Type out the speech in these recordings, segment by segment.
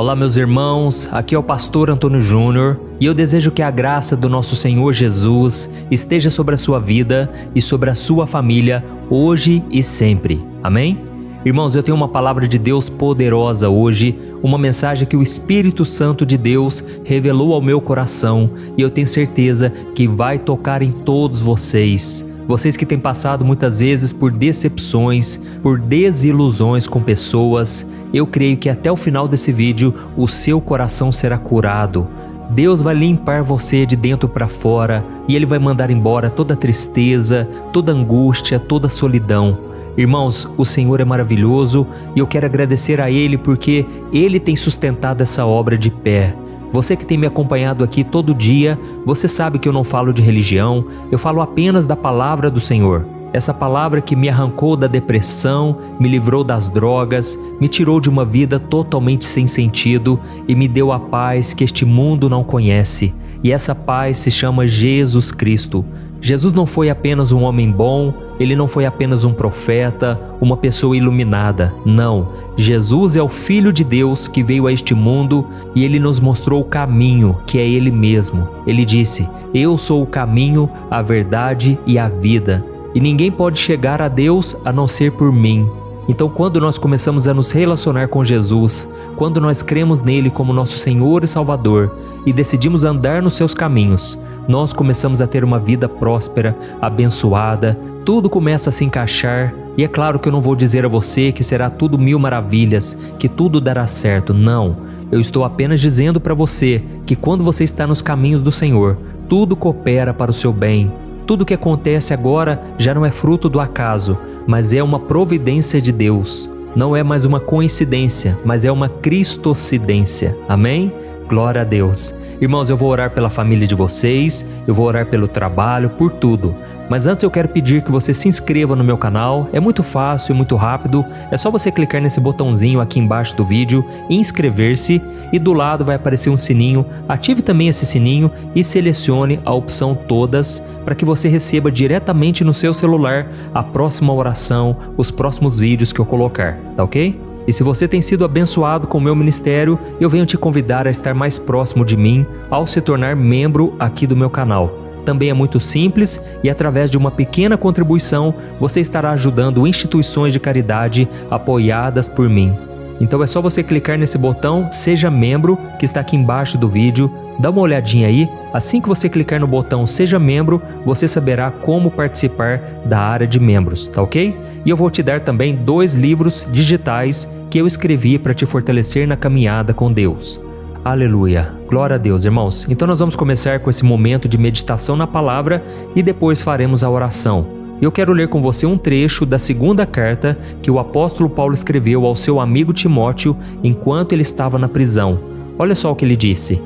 Olá meus irmãos, aqui é o pastor Antônio Júnior e eu desejo que a graça do nosso Senhor Jesus esteja sobre a sua vida e sobre a sua família hoje e sempre. Amém? Irmãos, eu tenho uma palavra de Deus poderosa hoje, uma mensagem que o Espírito Santo de Deus revelou ao meu coração e eu tenho certeza que vai tocar em todos vocês. Vocês que têm passado muitas vezes por decepções, por desilusões com pessoas, eu creio que até o final desse vídeo o seu coração será curado. Deus vai limpar você de dentro para fora e Ele vai mandar embora toda tristeza, toda angústia, toda solidão. Irmãos, o Senhor é maravilhoso e eu quero agradecer a Ele porque Ele tem sustentado essa obra de pé. Você que tem me acompanhado aqui todo dia, você sabe que eu não falo de religião, eu falo apenas da palavra do Senhor. Essa palavra que me arrancou da depressão, me livrou das drogas, me tirou de uma vida totalmente sem sentido e me deu a paz que este mundo não conhece. E essa paz se chama Jesus Cristo. Jesus não foi apenas um homem bom, Ele não foi apenas um profeta, uma pessoa iluminada. Não, Jesus é o Filho de Deus que veio a este mundo e Ele nos mostrou o caminho, que é Ele mesmo. Ele disse, eu sou o caminho, a verdade e a vida. E ninguém pode chegar a Deus a não ser por mim. Então quando nós começamos a nos relacionar com Jesus, quando nós cremos nele como nosso Senhor e Salvador e decidimos andar nos seus caminhos, nós começamos a ter uma vida próspera, abençoada, tudo começa a se encaixar e é claro que eu não vou dizer a você que será tudo mil maravilhas, que tudo dará certo, não. Eu estou apenas dizendo para você que quando você está nos caminhos do Senhor, tudo coopera para o seu bem. Tudo que acontece agora já não é fruto do acaso, mas é uma providência de Deus. Não é mais uma coincidência, mas é uma cristocidência. Amém? Glória a Deus. Irmãos, eu vou orar pela família de vocês, eu vou orar pelo trabalho, por tudo. Mas antes eu quero pedir que você se inscreva no meu canal, é muito fácil e muito rápido, é só você clicar nesse botãozinho aqui embaixo do vídeo, inscrever-se e do lado vai aparecer um sininho, ative também esse sininho e selecione a opção todas para que você receba diretamente no seu celular a próxima oração, os próximos vídeos que eu colocar, tá ok? E se você tem sido abençoado com o meu ministério, eu venho te convidar a estar mais próximo de mim ao se tornar membro aqui do meu canal. Também é muito simples e através de uma pequena contribuição você estará ajudando instituições de caridade apoiadas por mim. Então é só você clicar nesse botão Seja Membro que está aqui embaixo do vídeo, dá uma olhadinha aí, assim que você clicar no botão Seja Membro, você saberá como participar da área de membros, tá ok? E eu vou te dar também 2 livros digitais que eu escrevi para te fortalecer na caminhada com Deus. Aleluia, glória a Deus, irmãos. Então nós vamos começar com esse momento de meditação na palavra e depois faremos a oração. Eu quero ler com você um trecho da segunda carta que o apóstolo Paulo escreveu ao seu amigo Timóteo enquanto ele estava na prisão. Olha só o que ele disse.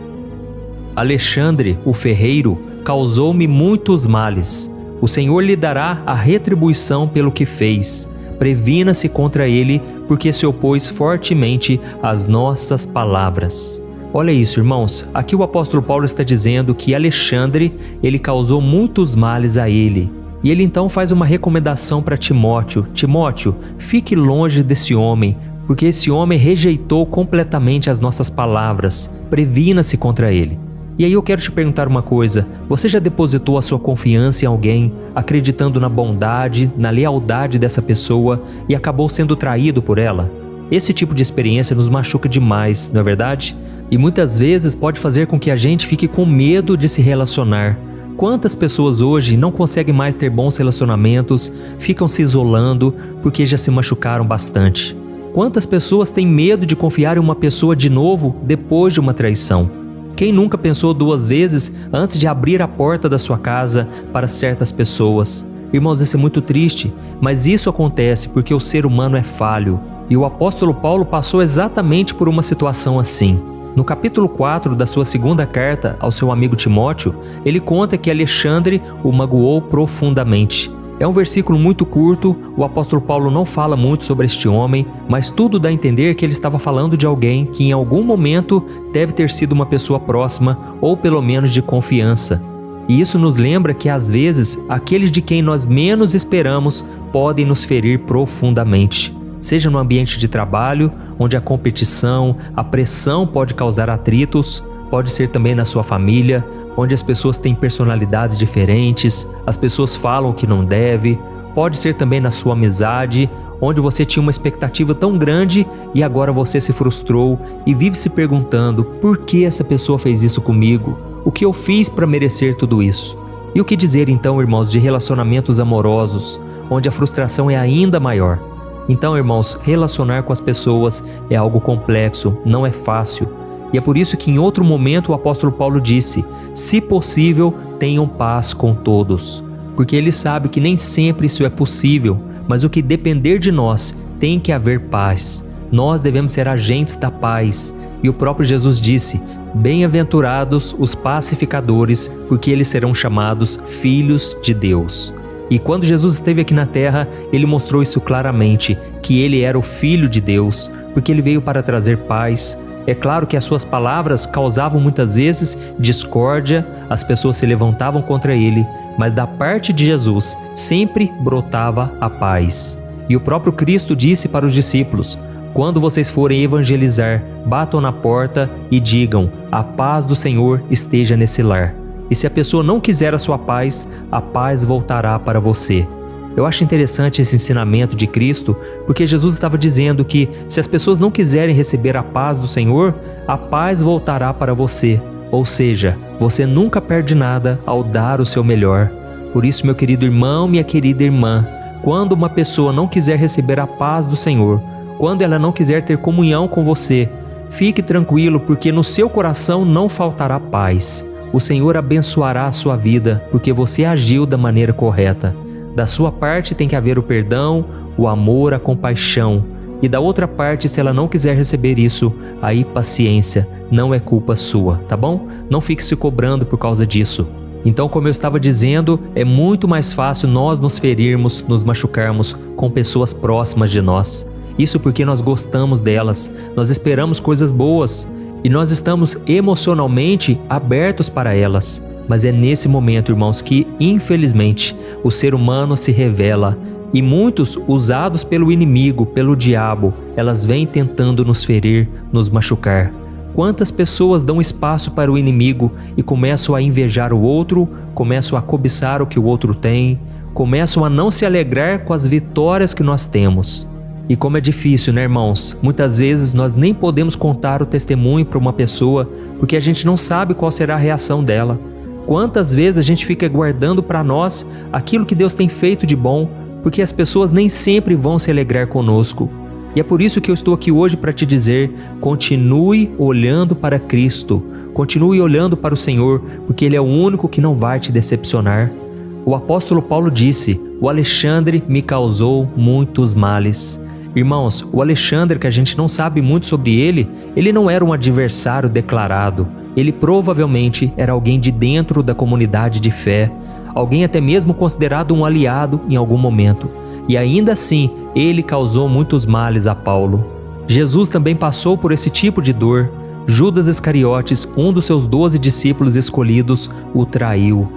Alexandre, o ferreiro, causou-me muitos males. O Senhor lhe dará a retribuição pelo que fez. Previna-se contra ele, porque se opôs fortemente às nossas palavras. Olha isso, irmãos. Aqui o apóstolo Paulo está dizendo que Alexandre, ele causou muitos males a ele. E ele então faz uma recomendação para Timóteo. Timóteo, fique longe desse homem, porque esse homem rejeitou completamente as nossas palavras. Previna-se contra ele. E aí eu quero te perguntar uma coisa, você já depositou a sua confiança em alguém, acreditando na bondade, na lealdade dessa pessoa e acabou sendo traído por ela? Esse tipo de experiência nos machuca demais, não é verdade? E muitas vezes pode fazer com que a gente fique com medo de se relacionar. Quantas pessoas hoje não conseguem mais ter bons relacionamentos, ficam se isolando porque já se machucaram bastante? Quantas pessoas têm medo de confiar em uma pessoa de novo depois de uma traição? Quem nunca pensou 2 vezes antes de abrir a porta da sua casa para certas pessoas? Irmãos, isso é muito triste, mas isso acontece porque o ser humano é falho. E o apóstolo Paulo passou exatamente por uma situação assim. No capítulo 4 da sua segunda carta ao seu amigo Timóteo, ele conta que Alexandre o magoou profundamente. É um versículo muito curto, o apóstolo Paulo não fala muito sobre este homem, mas tudo dá a entender que ele estava falando de alguém que em algum momento deve ter sido uma pessoa próxima ou pelo menos de confiança. E isso nos lembra que às vezes aqueles de quem nós menos esperamos podem nos ferir profundamente. seja no ambiente de trabalho, onde a competição, a pressão pode causar atritos, pode ser também na sua família, onde as pessoas têm personalidades diferentes, as pessoas falam o que não deve, pode ser também na sua amizade, onde você tinha uma expectativa tão grande e agora você se frustrou e vive se perguntando: por que essa pessoa fez isso comigo? O que eu fiz para merecer tudo isso? E o que dizer então, irmãos, de relacionamentos amorosos, onde a frustração é ainda maior? Então, irmãos, relacionar com as pessoas é algo complexo, não é fácil. E é por isso que em outro momento o apóstolo Paulo disse: se possível, tenham paz com todos. Porque ele sabe que nem sempre isso é possível, mas o que depender de nós, tem que haver paz. Nós devemos ser agentes da paz. E o próprio Jesus disse: bem-aventurados os pacificadores, porque eles serão chamados filhos de Deus. E quando Jesus esteve aqui na terra, ele mostrou isso claramente, que ele era o Filho de Deus, porque ele veio para trazer paz. É claro que as suas palavras causavam muitas vezes discórdia, as pessoas se levantavam contra ele, mas da parte de Jesus sempre brotava a paz. E o próprio Cristo disse para os discípulos: quando vocês forem evangelizar, batam na porta e digam: a paz do Senhor esteja nesse lar. E se a pessoa não quiser a sua paz, a paz voltará para você. Eu acho interessante esse ensinamento de Cristo, porque Jesus estava dizendo que se as pessoas não quiserem receber a paz do Senhor, a paz voltará para você. Ou seja, você nunca perde nada ao dar o seu melhor. Por isso, meu querido irmão, minha querida irmã, quando uma pessoa não quiser receber a paz do Senhor, quando ela não quiser ter comunhão com você, fique tranquilo, porque no seu coração não faltará paz. O Senhor abençoará a sua vida, porque você agiu da maneira correta. Da sua parte tem que haver o perdão, o amor, a compaixão. E da outra parte, se ela não quiser receber isso, aí paciência, não é culpa sua, tá bom? Não fique se cobrando por causa disso. Então, como eu estava dizendo, é muito mais fácil nós nos ferirmos, nos machucarmos com pessoas próximas de nós. Isso porque nós gostamos delas, nós esperamos coisas boas e nós estamos emocionalmente abertos para elas. Mas é nesse momento, irmãos, que, infelizmente, o ser humano se revela e muitos, usados pelo inimigo, pelo diabo, elas vêm tentando nos ferir, nos machucar. Quantas pessoas dão espaço para o inimigo e começam a invejar o outro, começam a cobiçar o que o outro tem, começam a não se alegrar com as vitórias que nós temos. E como é difícil, né, irmãos? Muitas vezes nós nem podemos contar o testemunho para uma pessoa porque a gente não sabe qual será a reação dela. Quantas vezes a gente fica guardando para nós aquilo que Deus tem feito de bom, porque as pessoas nem sempre vão se alegrar conosco. E é por isso que eu estou aqui hoje para te dizer: continue olhando para Cristo, continue olhando para o Senhor, porque Ele é o único que não vai te decepcionar. O apóstolo Paulo disse: o Alexandre me causou muitos males. Irmãos, o Alexandre, que a gente não sabe muito sobre ele não era um adversário declarado. Ele provavelmente era alguém de dentro da comunidade de fé, alguém até mesmo considerado um aliado em algum momento. E ainda assim, ele causou muitos males a Paulo. Jesus também passou por esse tipo de dor. Judas Iscariotes, um dos seus 12 discípulos escolhidos, o traiu.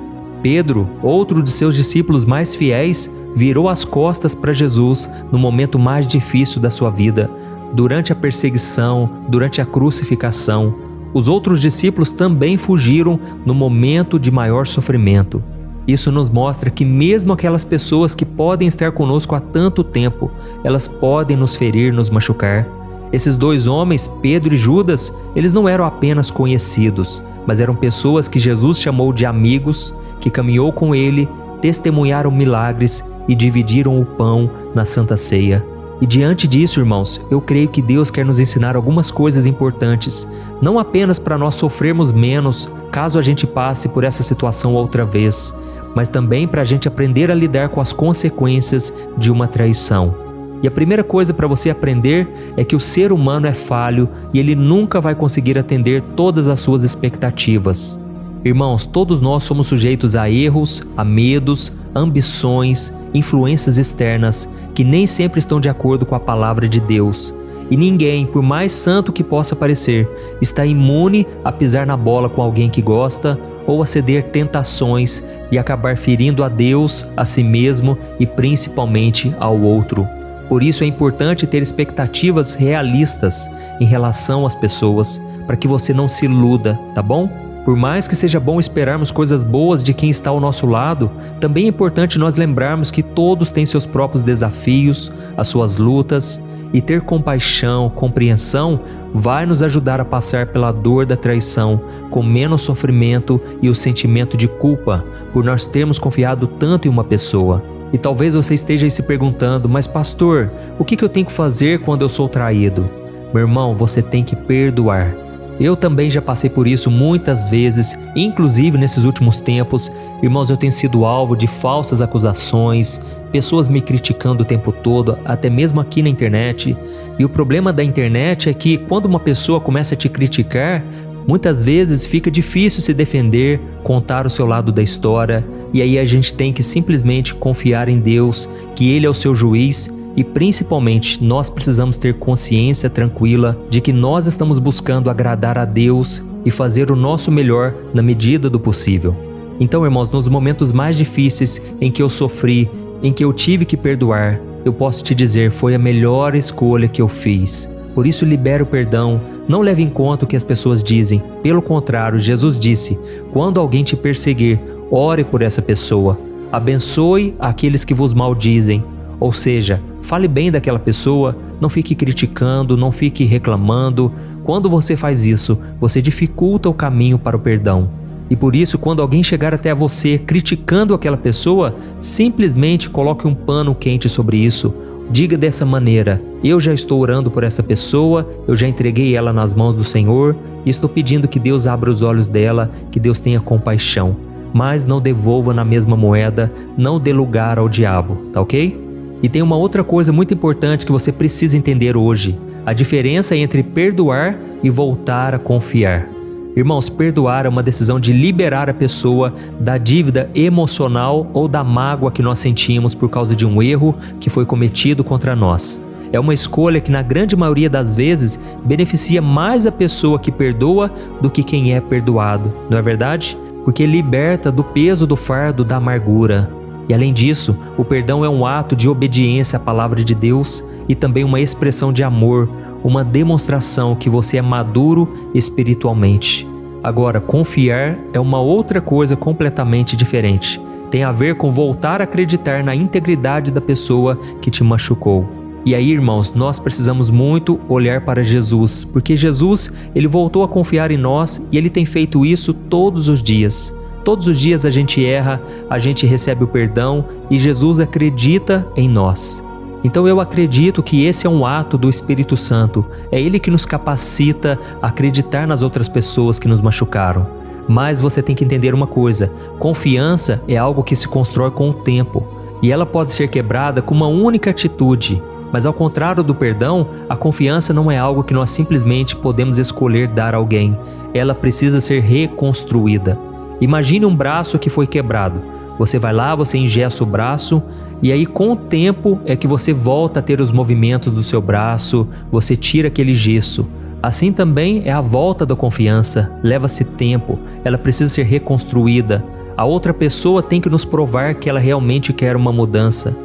Pedro, outro de seus discípulos mais fiéis, virou as costas para Jesus no momento mais difícil da sua vida, durante a perseguição, durante a crucificação. Os outros discípulos também fugiram no momento de maior sofrimento. Isso nos mostra que mesmo aquelas pessoas que podem estar conosco há tanto tempo, elas podem nos ferir, nos machucar. Esses dois homens, Pedro e Judas, eles não eram apenas conhecidos, mas eram pessoas que Jesus chamou de amigos, que caminhou com ele, testemunharam milagres e dividiram o pão na Santa Ceia. E diante disso, irmãos, eu creio que Deus quer nos ensinar algumas coisas importantes, não apenas para nós sofrermos menos caso a gente passe por essa situação outra vez, mas também para a gente aprender a lidar com as consequências de uma traição. E a primeira coisa para você aprender é que o ser humano é falho e ele nunca vai conseguir atender todas as suas expectativas. Irmãos, todos nós somos sujeitos a erros, a medos, ambições, influências externas que nem sempre estão de acordo com a palavra de Deus. E ninguém, por mais santo que possa parecer, está imune a pisar na bola com alguém que gosta ou a ceder tentações e acabar ferindo a Deus, a si mesmo e principalmente ao outro. Por isso é importante ter expectativas realistas em relação às pessoas, para que você não se iluda, tá bom? Por mais que seja bom esperarmos coisas boas de quem está ao nosso lado, também é importante nós lembrarmos que todos têm seus próprios desafios, as suas lutas, e ter compaixão, compreensão, vai nos ajudar a passar pela dor da traição com menos sofrimento e o sentimento de culpa por nós termos confiado tanto em uma pessoa. E talvez você esteja aí se perguntando, mas pastor, o que eu tenho que fazer quando eu sou traído? Meu irmão, você tem que perdoar. Eu também já passei por isso muitas vezes, inclusive nesses últimos tempos. Irmãos, eu tenho sido alvo de falsas acusações, pessoas me criticando o tempo todo, até mesmo aqui na internet. E o problema da internet é que quando uma pessoa começa a te criticar, muitas vezes fica difícil se defender, contar o seu lado da história. E aí a gente tem que simplesmente confiar em Deus, que Ele é o seu juiz. E principalmente, nós precisamos ter consciência tranquila de que nós estamos buscando agradar a Deus e fazer o nosso melhor na medida do possível. Então, irmãos, nos momentos mais difíceis em que eu sofri, em que eu tive que perdoar, eu posso te dizer, foi a melhor escolha que eu fiz. Por isso, libere o perdão, não leve em conta o que as pessoas dizem. Pelo contrário, Jesus disse, quando alguém te perseguir, ore por essa pessoa. Abençoe aqueles que vos maldizem. Ou seja, fale bem daquela pessoa, não fique criticando, não fique reclamando. Quando você faz isso, você dificulta o caminho para o perdão. E por isso, quando alguém chegar até você criticando aquela pessoa, simplesmente coloque um pano quente sobre isso. Diga dessa maneira, eu já estou orando por essa pessoa, eu já entreguei ela nas mãos do Senhor e estou pedindo que Deus abra os olhos dela, que Deus tenha compaixão. Mas não devolva na mesma moeda, não dê lugar ao diabo, tá ok? E tem uma outra coisa muito importante que você precisa entender hoje. A diferença entre perdoar e voltar a confiar. Irmãos, perdoar é uma decisão de liberar a pessoa da dívida emocional ou da mágoa que nós sentimos por causa de um erro que foi cometido contra nós. É uma escolha que na grande maioria das vezes beneficia mais a pessoa que perdoa do que quem é perdoado, não é verdade? Porque liberta do peso do fardo da amargura. E além disso, o perdão é um ato de obediência à palavra de Deus e também uma expressão de amor, uma demonstração que você é maduro espiritualmente. Agora, confiar é uma outra coisa completamente diferente. Tem a ver com voltar a acreditar na integridade da pessoa que te machucou. E aí, irmãos, nós precisamos muito olhar para Jesus, porque Jesus, Ele voltou a confiar em nós e Ele tem feito isso todos os dias. Todos os dias a gente erra, a gente recebe o perdão e Jesus acredita em nós. Então eu acredito que esse é um ato do Espírito Santo. É Ele que nos capacita a acreditar nas outras pessoas que nos machucaram. Mas você tem que entender uma coisa, confiança é algo que se constrói com o tempo. E ela pode ser quebrada com uma única atitude. Mas ao contrário do perdão, a confiança não é algo que nós simplesmente podemos escolher dar a alguém. Ela precisa ser reconstruída. Imagine um braço que foi quebrado. Você vai lá, você engessa o braço e aí com o tempo é que você volta a ter os movimentos do seu braço, você tira aquele gesso. Assim também é a volta da confiança, leva-se tempo, ela precisa ser reconstruída. A outra pessoa tem que nos provar que ela realmente quer uma mudança.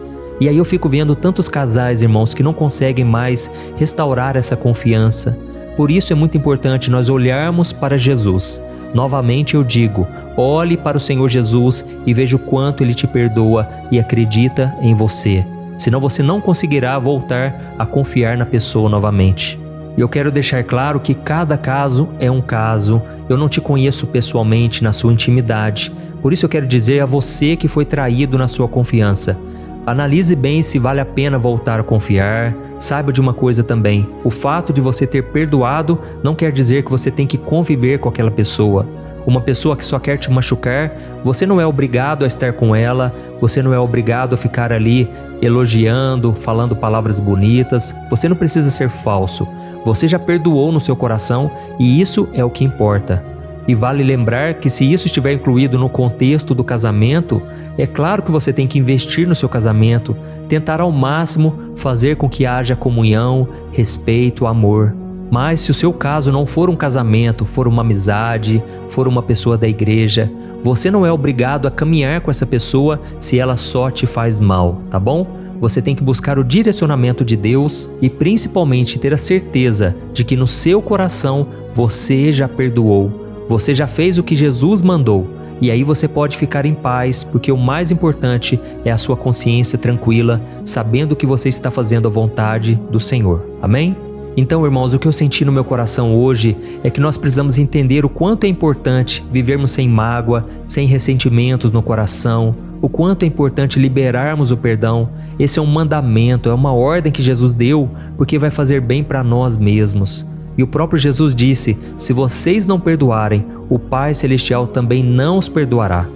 E aí eu fico vendo tantos casais, irmãos, que não conseguem mais restaurar essa confiança. Por isso é muito importante nós olharmos para Jesus. Novamente eu digo, olhe para o Senhor Jesus e veja o quanto Ele te perdoa e acredita em você. Senão você não conseguirá voltar a confiar na pessoa novamente. E eu quero deixar claro que cada caso é um caso. Eu não te conheço pessoalmente na sua intimidade. Por isso eu quero dizer a você que foi traído na sua confiança. Analise bem se vale a pena voltar a confiar. Saiba de uma coisa também, o fato de você ter perdoado não quer dizer que você tem que conviver com aquela pessoa. Uma pessoa que só quer te machucar, você não é obrigado a estar com ela, você não é obrigado a ficar ali elogiando, falando palavras bonitas, você não precisa ser falso. Você já perdoou no seu coração e isso é o que importa. E vale lembrar que se isso estiver incluído no contexto do casamento, é claro que você tem que investir no seu casamento, tentar ao máximo fazer com que haja comunhão, respeito, amor. Mas se o seu caso não for um casamento, for uma amizade, for uma pessoa da igreja, você não é obrigado a caminhar com essa pessoa se ela só te faz mal, tá bom? Você tem que buscar o direcionamento de Deus e principalmente ter a certeza de que no seu coração você já perdoou. Você já fez o que Jesus mandou. E aí você pode ficar em paz, porque o mais importante é a sua consciência tranquila, sabendo que você está fazendo a vontade do Senhor. Amém? Então, irmãos, o que eu senti no meu coração hoje é que nós precisamos entender o quanto é importante vivermos sem mágoa, sem ressentimentos no coração, o quanto é importante liberarmos o perdão. Esse é um mandamento, é uma ordem que Jesus deu, porque vai fazer bem para nós mesmos. E o próprio Jesus disse: se vocês não perdoarem, o Pai Celestial também não os perdoará.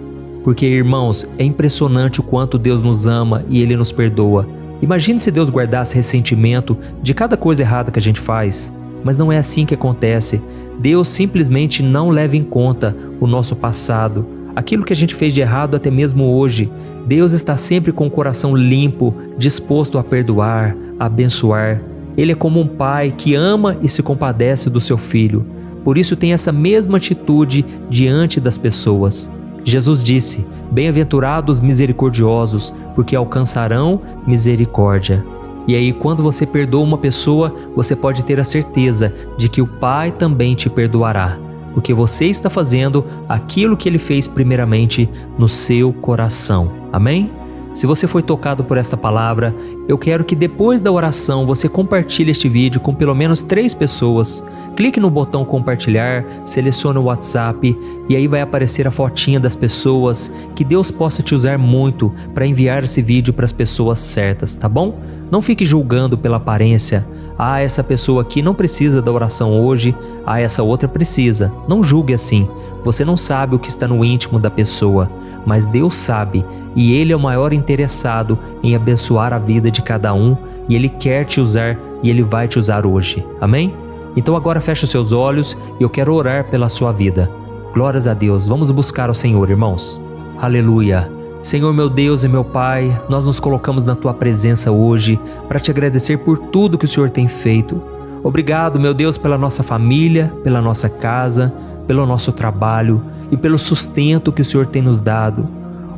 Porque, irmãos, é impressionante o quanto Deus nos ama e Ele nos perdoa. Imagine se Deus guardasse ressentimento de cada coisa errada que a gente faz. Mas não é assim que acontece. Deus simplesmente não leva em conta o nosso passado, aquilo que a gente fez de errado até mesmo hoje. Deus está sempre com o coração limpo, disposto a perdoar, a abençoar. Ele é como um pai que ama e se compadece do seu filho. Por isso tem essa mesma atitude diante das pessoas. Jesus disse: bem-aventurados misericordiosos, porque alcançarão misericórdia. E aí, quando você perdoa uma pessoa, você pode ter a certeza de que o Pai também te perdoará, porque você está fazendo aquilo que Ele fez primeiramente no seu coração. Amém? Se você foi tocado por esta palavra, eu quero que depois da oração você compartilhe este vídeo com pelo menos 3 pessoas. Clique no botão compartilhar, selecione o WhatsApp e aí vai aparecer a fotinha das pessoas. Que Deus possa te usar muito para enviar esse vídeo para as pessoas certas, tá bom? Não fique julgando pela aparência. Ah, essa pessoa aqui não precisa da oração hoje, ah, essa outra precisa. Não julgue assim. Você não sabe o que está no íntimo da pessoa, mas Deus sabe. E Ele é o maior interessado em abençoar a vida de cada um, e Ele quer te usar e Ele vai te usar hoje. Amém? Então agora feche os seus olhos e eu quero orar pela sua vida. Glórias a Deus. Vamos buscar o Senhor, irmãos. Aleluia. Senhor, meu Deus e meu Pai, nós nos colocamos na Tua presença hoje para te agradecer por tudo que o Senhor tem feito. Obrigado, meu Deus, pela nossa família, pela nossa casa, pelo nosso trabalho e pelo sustento que o Senhor tem nos dado.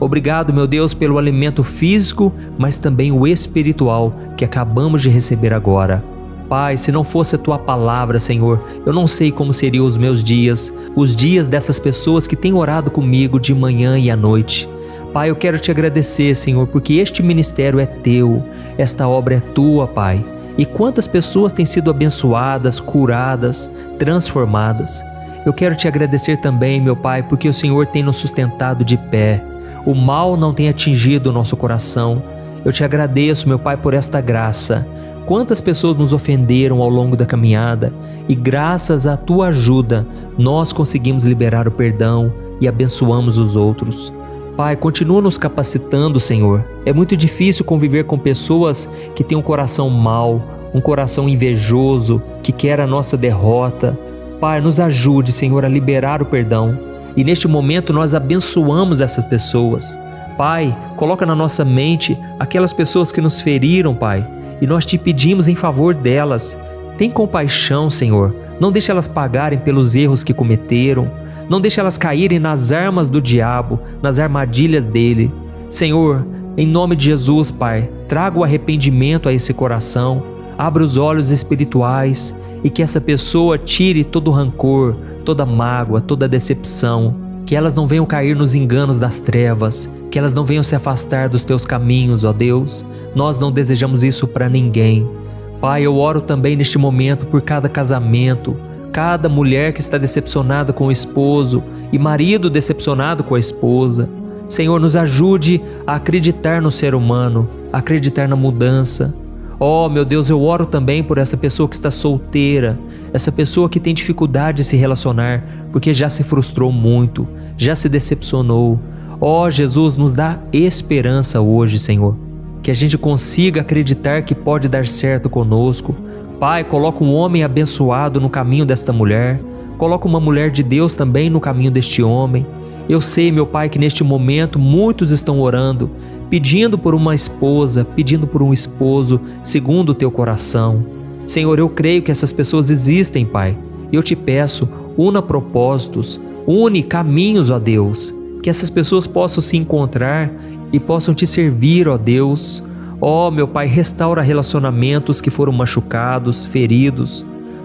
Obrigado, meu Deus, pelo alimento físico, mas também o espiritual que acabamos de receber agora. Pai, se não fosse a Tua palavra, Senhor, eu não sei como seriam os meus dias, os dias dessas pessoas que têm orado comigo de manhã e à noite. Pai, eu quero te agradecer, Senhor, porque este ministério é Teu, esta obra é Tua, Pai. E quantas pessoas têm sido abençoadas, curadas, transformadas. Eu quero te agradecer também, meu Pai, porque o Senhor tem nos sustentado de pé. O mal não tem atingido o nosso coração. Eu te agradeço, meu Pai, por esta graça. Quantas pessoas nos ofenderam ao longo da caminhada e graças à Tua ajuda, nós conseguimos liberar o perdão e abençoamos os outros. Pai, continua nos capacitando, Senhor. É muito difícil conviver com pessoas que têm um coração mau, um coração invejoso, que quer a nossa derrota. Pai, nos ajude, Senhor, a liberar o perdão. E neste momento nós abençoamos essas pessoas. Pai, coloca na nossa mente aquelas pessoas que nos feriram, Pai, e nós te pedimos em favor delas. Tem compaixão, Senhor. Não deixe elas pagarem pelos erros que cometeram. Não deixe elas caírem nas armas do diabo, nas armadilhas dele. Senhor, em nome de Jesus, Pai, traga o arrependimento a esse coração. Abra os olhos espirituais e que essa pessoa tire todo o rancor, toda mágoa, toda decepção, que elas não venham cair nos enganos das trevas, que elas não venham se afastar dos Teus caminhos, ó Deus. Nós não desejamos isso para ninguém. Pai, eu oro também neste momento por cada casamento, cada mulher que está decepcionada com o esposo e marido decepcionado com a esposa. Senhor, nos ajude a acreditar no ser humano, a acreditar na mudança. Oh, meu Deus, eu oro também por essa pessoa que está solteira, essa pessoa que tem dificuldade de se relacionar, porque já se frustrou muito, já se decepcionou. Oh, Jesus, nos dá esperança hoje, Senhor, que a gente consiga acreditar que pode dar certo conosco. Pai, coloca um homem abençoado no caminho desta mulher, coloca uma mulher de Deus também no caminho deste homem. Eu sei, meu Pai, que neste momento muitos estão orando, pedindo por uma esposa, pedindo por um esposo, segundo o Teu coração. Senhor, eu creio que essas pessoas existem, Pai. Eu te peço, una propósitos, une caminhos, ó Deus, que essas pessoas possam se encontrar e possam Te servir, ó Deus. Ó, meu Pai, restaura relacionamentos que foram machucados, feridos.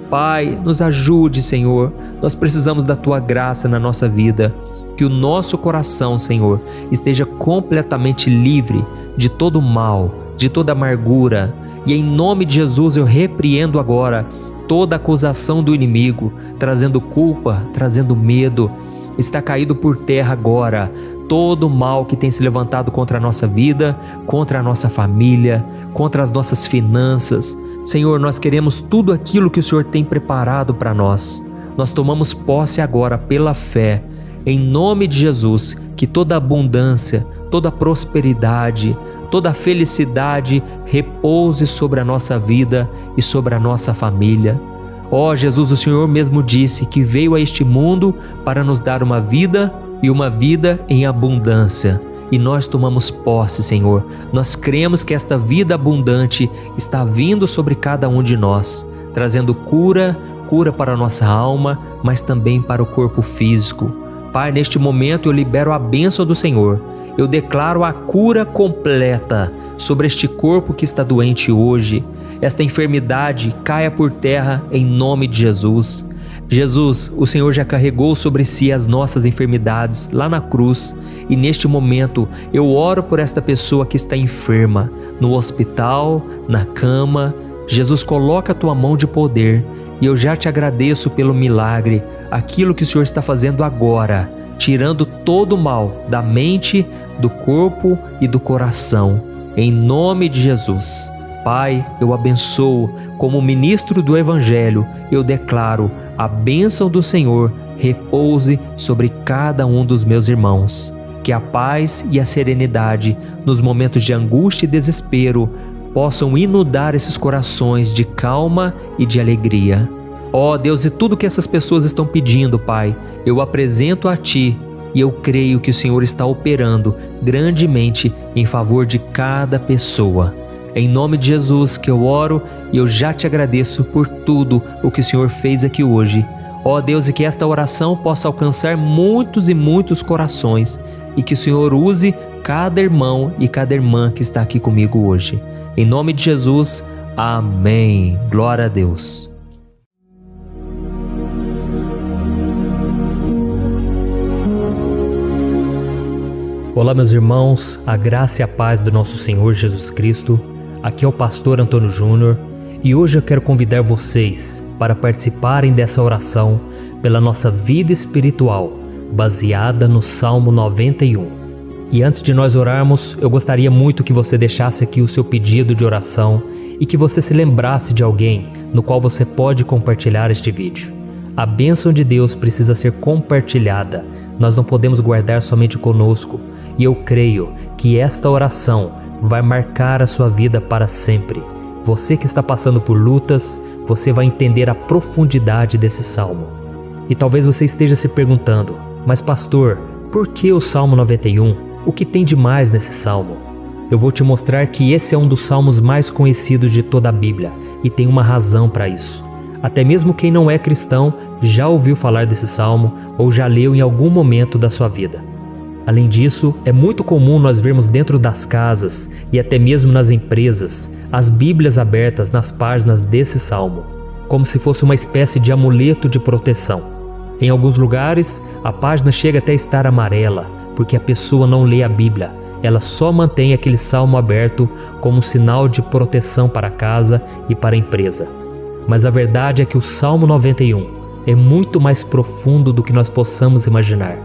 Pai, nos ajude, Senhor. Nós precisamos da Tua graça na nossa vida. Que o nosso coração, Senhor, esteja completamente livre de todo mal, de toda amargura. E em nome de Jesus eu repreendo agora toda acusação do inimigo, trazendo culpa, trazendo medo. Está caído por terra agora todo o mal que tem se levantado contra a nossa vida, contra a nossa família, contra as nossas finanças. Senhor, nós queremos tudo aquilo que o Senhor tem preparado para nós. Nós tomamos posse agora pela fé, em nome de Jesus, que toda abundância, toda prosperidade, toda felicidade repouse sobre a nossa vida e sobre a nossa família. Ó Jesus, o Senhor mesmo disse que veio a este mundo para nos dar uma vida e uma vida em abundância. E nós tomamos posse, Senhor. Nós cremos que esta vida abundante está vindo sobre cada um de nós, trazendo cura para a nossa alma, mas também para o corpo físico. Pai, neste momento eu libero a bênção do Senhor. Eu declaro a cura completa sobre este corpo que está doente hoje. Esta enfermidade caia por terra em nome de Jesus. Jesus, o Senhor já carregou sobre si as nossas enfermidades lá na cruz, e neste momento eu oro por esta pessoa que está enferma, no hospital, na cama. Jesus, coloca a tua mão de poder, e eu já te agradeço pelo milagre, aquilo que o Senhor está fazendo agora, tirando todo o mal da mente, do corpo e do coração, em nome de Jesus. Pai, eu abençoo, como ministro do Evangelho, eu declaro a bênção do Senhor repouse sobre cada um dos meus irmãos. Que a paz e a serenidade nos momentos de angústia e desespero possam inundar esses corações de calma e de alegria. Ó Deus, e tudo que essas pessoas estão pedindo, Pai, eu apresento a Ti e eu creio que o Senhor está operando grandemente em favor de cada pessoa. Em nome de Jesus que eu oro e eu já te agradeço por tudo o que o Senhor fez aqui hoje. Ó Deus, e que esta oração possa alcançar muitos e muitos corações e que o Senhor use cada irmão e cada irmã que está aqui comigo hoje. Em nome de Jesus, amém. Glória a Deus. Olá, meus irmãos, a graça e a paz do nosso Senhor Jesus Cristo. Aqui é o pastor Antônio Júnior e hoje eu quero convidar vocês para participarem dessa oração pela nossa vida espiritual, baseada no Salmo 91. E antes de nós orarmos, eu gostaria muito que você deixasse aqui o seu pedido de oração e que você se lembrasse de alguém no qual você pode compartilhar este vídeo. A bênção de Deus precisa ser compartilhada, nós não podemos guardar somente conosco, e eu creio que esta oração vai marcar a sua vida para sempre. Você que está passando por lutas, você vai entender a profundidade desse salmo. E talvez você esteja se perguntando, mas pastor, por que o Salmo 91? O que tem de mais nesse salmo? Eu vou te mostrar que esse é um dos salmos mais conhecidos de toda a Bíblia e tem uma razão para isso. Até mesmo quem não é cristão já ouviu falar desse salmo ou já leu em algum momento da sua vida. Além disso, é muito comum nós vermos dentro das casas e até mesmo nas empresas as Bíblias abertas nas páginas desse salmo, como se fosse uma espécie de amuleto de proteção. Em alguns lugares, a página chega até a estar amarela, porque a pessoa não lê a Bíblia, ela só mantém aquele salmo aberto como um sinal de proteção para a casa e para a empresa. Mas a verdade é que o Salmo 91 é muito mais profundo do que nós possamos imaginar.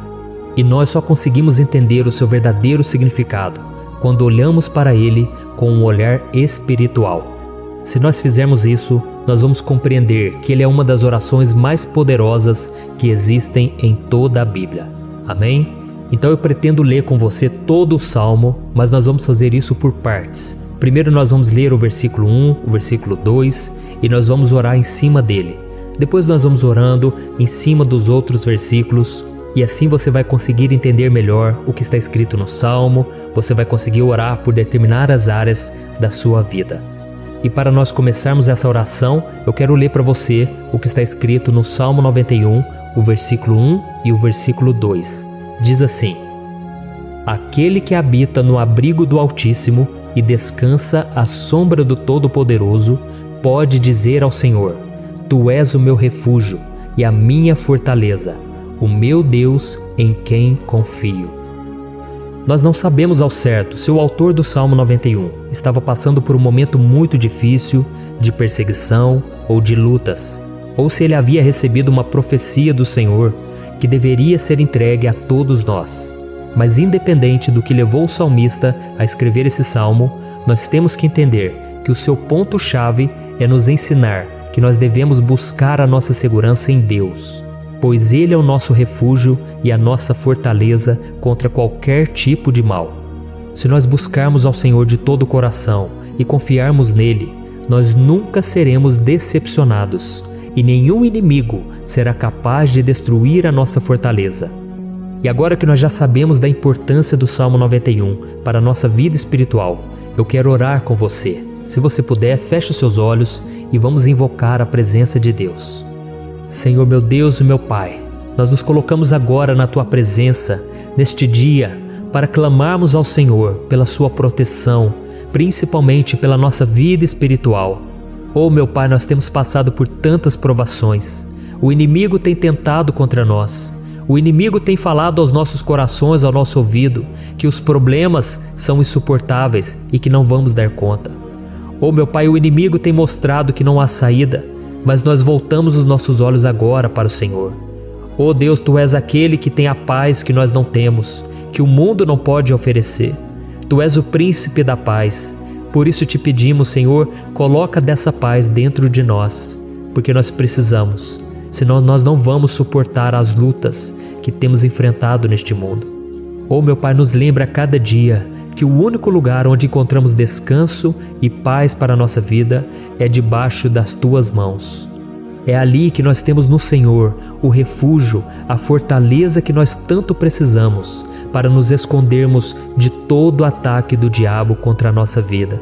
E nós só conseguimos entender o seu verdadeiro significado quando olhamos para ele com um olhar espiritual. Se nós fizermos isso, nós vamos compreender que ele é uma das orações mais poderosas que existem em toda a Bíblia. Amém? Então eu pretendo ler com você todo o Salmo, mas nós vamos fazer isso por partes. Primeiro nós vamos ler o versículo 1, o versículo 2 e nós vamos orar em cima dele. Depois nós vamos orando em cima dos outros versículos. E assim você vai conseguir entender melhor o que está escrito no Salmo, você vai conseguir orar por determinadas áreas da sua vida. E para nós começarmos essa oração, eu quero ler para você o que está escrito no Salmo 91, o versículo 1 e o versículo 2. Diz assim: Aquele que habita no abrigo do Altíssimo e descansa à sombra do Todo-Poderoso, pode dizer ao Senhor: Tu és o meu refúgio e a minha fortaleza, o meu Deus em quem confio. Nós não sabemos ao certo se o autor do Salmo 91 estava passando por um momento muito difícil, de perseguição ou de lutas, ou se ele havia recebido uma profecia do Senhor que deveria ser entregue a todos nós. Mas independente do que levou o salmista a escrever esse salmo, nós temos que entender que o seu ponto-chave é nos ensinar que nós devemos buscar a nossa segurança em Deus, pois Ele é o nosso refúgio e a nossa fortaleza contra qualquer tipo de mal. Se nós buscarmos ao Senhor de todo o coração e confiarmos nele, nós nunca seremos decepcionados e nenhum inimigo será capaz de destruir a nossa fortaleza. E agora que nós já sabemos da importância do Salmo 91 para a nossa vida espiritual, eu quero orar com você. Se você puder, feche os seus olhos e vamos invocar a presença de Deus. Senhor meu Deus e meu Pai, nós nos colocamos agora na Tua presença, neste dia, para clamarmos ao Senhor pela Sua proteção, principalmente pela nossa vida espiritual. Oh meu Pai, nós temos passado por tantas provações. O inimigo tem tentado contra nós. O inimigo tem falado aos nossos corações, ao nosso ouvido, que os problemas são insuportáveis e que não vamos dar conta. Oh meu Pai, o inimigo tem mostrado que não há saída, mas nós voltamos os nossos olhos agora para o Senhor. Oh Deus, Tu és aquele que tem a paz que nós não temos, que o mundo não pode oferecer. Tu és o príncipe da paz. Por isso te pedimos, Senhor, coloca dessa paz dentro de nós, porque nós precisamos. Senão nós não vamos suportar as lutas que temos enfrentado neste mundo. Oh meu Pai, nos lembra a cada dia que o único lugar onde encontramos descanso e paz para a nossa vida é debaixo das Tuas mãos. É ali que nós temos no Senhor o refúgio, a fortaleza que nós tanto precisamos para nos escondermos de todo o ataque do diabo contra a nossa vida.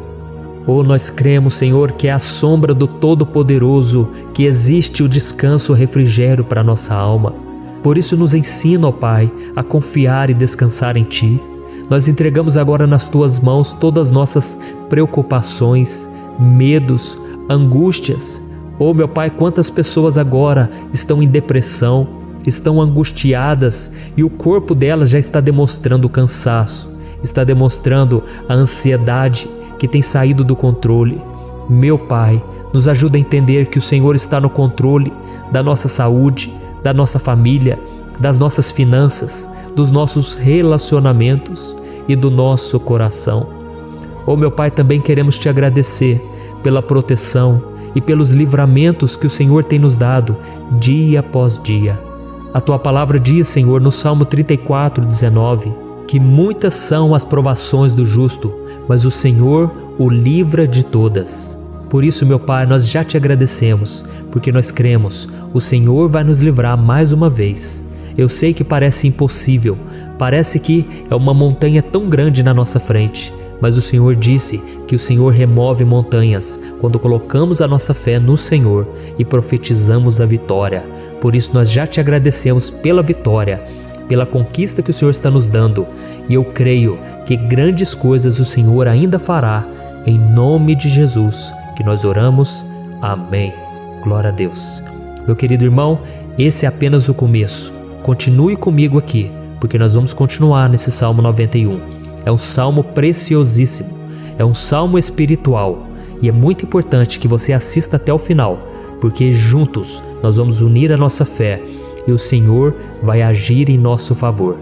Oh, nós cremos, Senhor, que é à sombra do Todo-Poderoso que existe o descanso, o refrigério para a nossa alma. Por isso nos ensina, ó Pai, a confiar e descansar em Ti. Nós entregamos agora nas Tuas mãos todas as nossas preocupações, medos, angústias. Oh, meu Pai, quantas pessoas agora estão em depressão, estão angustiadas e o corpo delas já está demonstrando o cansaço, está demonstrando a ansiedade que tem saído do controle. Meu Pai, nos ajuda a entender que o Senhor está no controle da nossa saúde, da nossa família, das nossas finanças, dos nossos relacionamentos e do nosso coração. Oh meu Pai, também queremos Te agradecer pela proteção e pelos livramentos que o Senhor tem nos dado dia após dia. A Tua palavra diz, Senhor, no Salmo 34:19, que muitas são as provações do justo, mas o Senhor o livra de todas. Por isso, meu Pai, nós já Te agradecemos, porque nós cremos, o Senhor vai nos livrar mais uma vez. Eu sei que parece impossível, parece que é uma montanha tão grande na nossa frente, mas o Senhor disse que o Senhor remove montanhas quando colocamos a nossa fé no Senhor e profetizamos a vitória. Por isso nós já Te agradecemos pela vitória, pela conquista que o Senhor está nos dando, e eu creio que grandes coisas o Senhor ainda fará, em nome de Jesus que nós oramos. Amém. Glória a Deus. Meu querido irmão, esse é apenas o começo. Continue comigo aqui, porque nós vamos continuar nesse Salmo 91. É um salmo preciosíssimo, é um salmo espiritual, e é muito importante que você assista até o final, porque juntos nós vamos unir a nossa fé e o Senhor vai agir em nosso favor.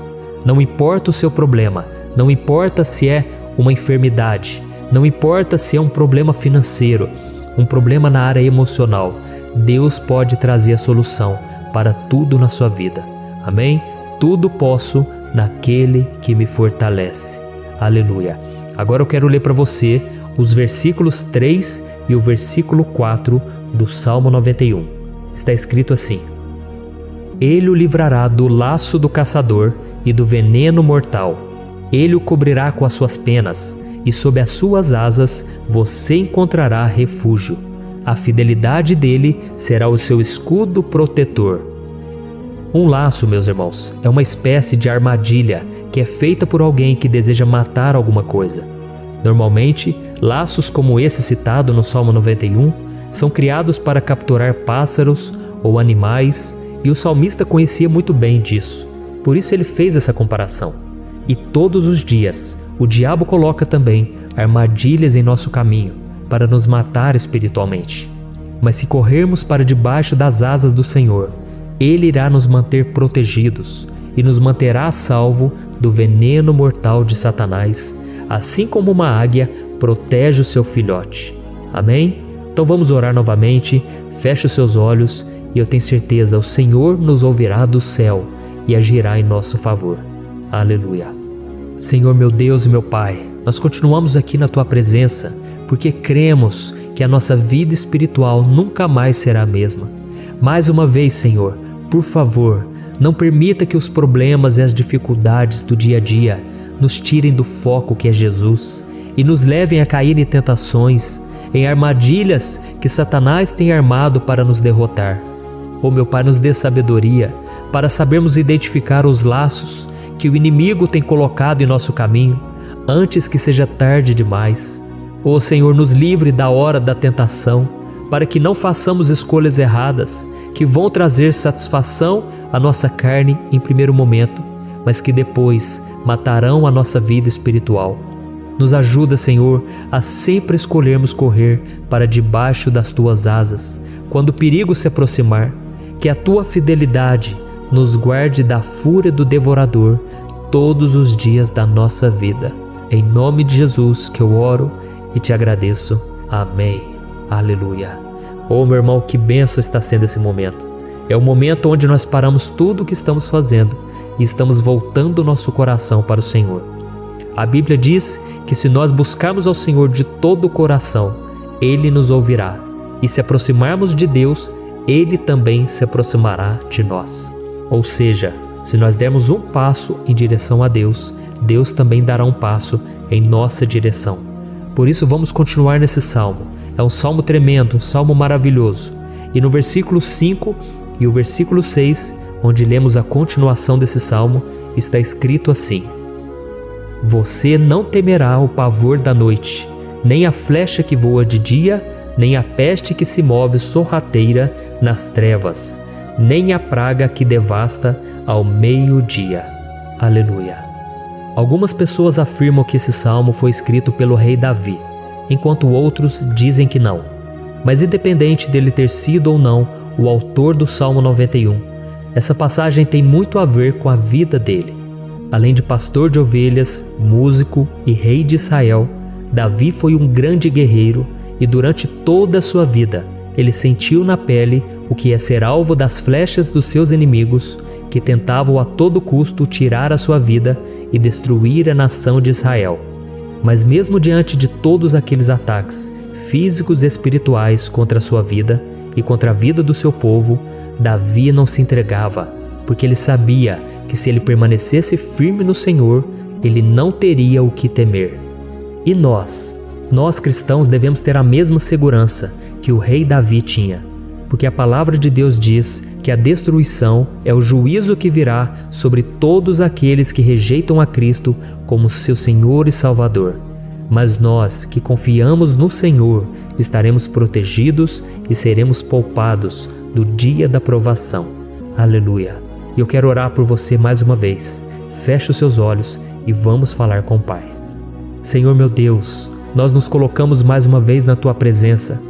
Não importa o seu problema, não importa se é uma enfermidade, não importa se é um problema financeiro, um problema na área emocional, Deus pode trazer a solução para tudo na sua vida. Amém? Tudo posso naquele que me fortalece. Aleluia. Agora eu quero ler para você os versículos 3 e o versículo 4 do Salmo 91. Está escrito assim: Ele o livrará do laço do caçador e do veneno mortal. Ele o cobrirá com as suas penas, e sob as suas asas você encontrará refúgio. A fidelidade dele será o seu escudo protetor. Um laço, meus irmãos, é uma espécie de armadilha que é feita por alguém que deseja matar alguma coisa. Normalmente, laços como esse citado no Salmo 91 são criados para capturar pássaros ou animais, e o salmista conhecia muito bem disso. Por isso ele fez essa comparação. E todos os dias, o diabo coloca também armadilhas em nosso caminho para nos matar espiritualmente. Mas se corrermos para debaixo das asas do Senhor, Ele irá nos manter protegidos e nos manterá a salvo do veneno mortal de Satanás, assim como uma águia protege o seu filhote. Amém? Então vamos orar novamente, feche os seus olhos e eu tenho certeza, o Senhor nos ouvirá do céu e agirá em nosso favor. Aleluia. Senhor meu Deus e meu Pai, nós continuamos aqui na Tua presença porque cremos que a nossa vida espiritual nunca mais será a mesma. Mais uma vez, Senhor, por favor, não permita que os problemas e as dificuldades do dia a dia nos tirem do foco que é Jesus e nos levem a cair em tentações, em armadilhas que Satanás tem armado para nos derrotar. Oh meu Pai, nos dê sabedoria para sabermos identificar os laços que o inimigo tem colocado em nosso caminho antes que seja tarde demais. Oh Senhor, nos livre da hora da tentação, para que não façamos escolhas erradas que vão trazer satisfação à nossa carne em primeiro momento, mas que depois matarão a nossa vida espiritual. Nos ajuda, Senhor, a sempre escolhermos correr para debaixo das Tuas asas, quando o perigo se aproximar, que a Tua fidelidade nos guarde da fúria do devorador todos os dias da nossa vida. Em nome de Jesus que eu oro e te agradeço. Amém. Aleluia. Oh, meu irmão, que bênção está sendo esse momento. É o momento onde nós paramos tudo o que estamos fazendo e estamos voltando o nosso coração para o Senhor. A Bíblia diz que se nós buscarmos ao Senhor de todo o coração, Ele nos ouvirá. E se aproximarmos de Deus, Ele também se aproximará de nós. Ou seja, se nós dermos um passo em direção a Deus, Deus também dará um passo em nossa direção. Por isso vamos continuar nesse salmo. É um salmo tremendo, um salmo maravilhoso. E no versículo 5 e o versículo 6, onde lemos a continuação desse salmo, está escrito assim: Você não temerá o pavor da noite, nem a flecha que voa de dia, nem a peste que se move sorrateira nas trevas, nem a praga que devasta ao meio-dia. Aleluia. Algumas pessoas afirmam que esse salmo foi escrito pelo rei Davi, enquanto outros dizem que não. Mas independente dele ter sido ou não o autor do Salmo 91, essa passagem tem muito a ver com a vida dele. Além de pastor de ovelhas, músico e rei de Israel, Davi foi um grande guerreiro e durante toda a sua vida ele sentiu na pele o que é ser alvo das flechas dos seus inimigos que tentavam a todo custo tirar a sua vida e destruir a nação de Israel. Mas mesmo diante de todos aqueles ataques físicos e espirituais contra a sua vida e contra a vida do seu povo, Davi não se entregava, porque ele sabia que se ele permanecesse firme no Senhor, ele não teria o que temer. E nós cristãos devemos ter a mesma segurança que o rei Davi tinha, porque a palavra de Deus diz que a destruição é o juízo que virá sobre todos aqueles que rejeitam a Cristo como seu Senhor e Salvador. Mas nós que confiamos no Senhor estaremos protegidos e seremos poupados do dia da provação. Aleluia. E eu quero orar por você mais uma vez. Feche os seus olhos e vamos falar com o Pai. Senhor meu Deus, nós nos colocamos mais uma vez na Tua presença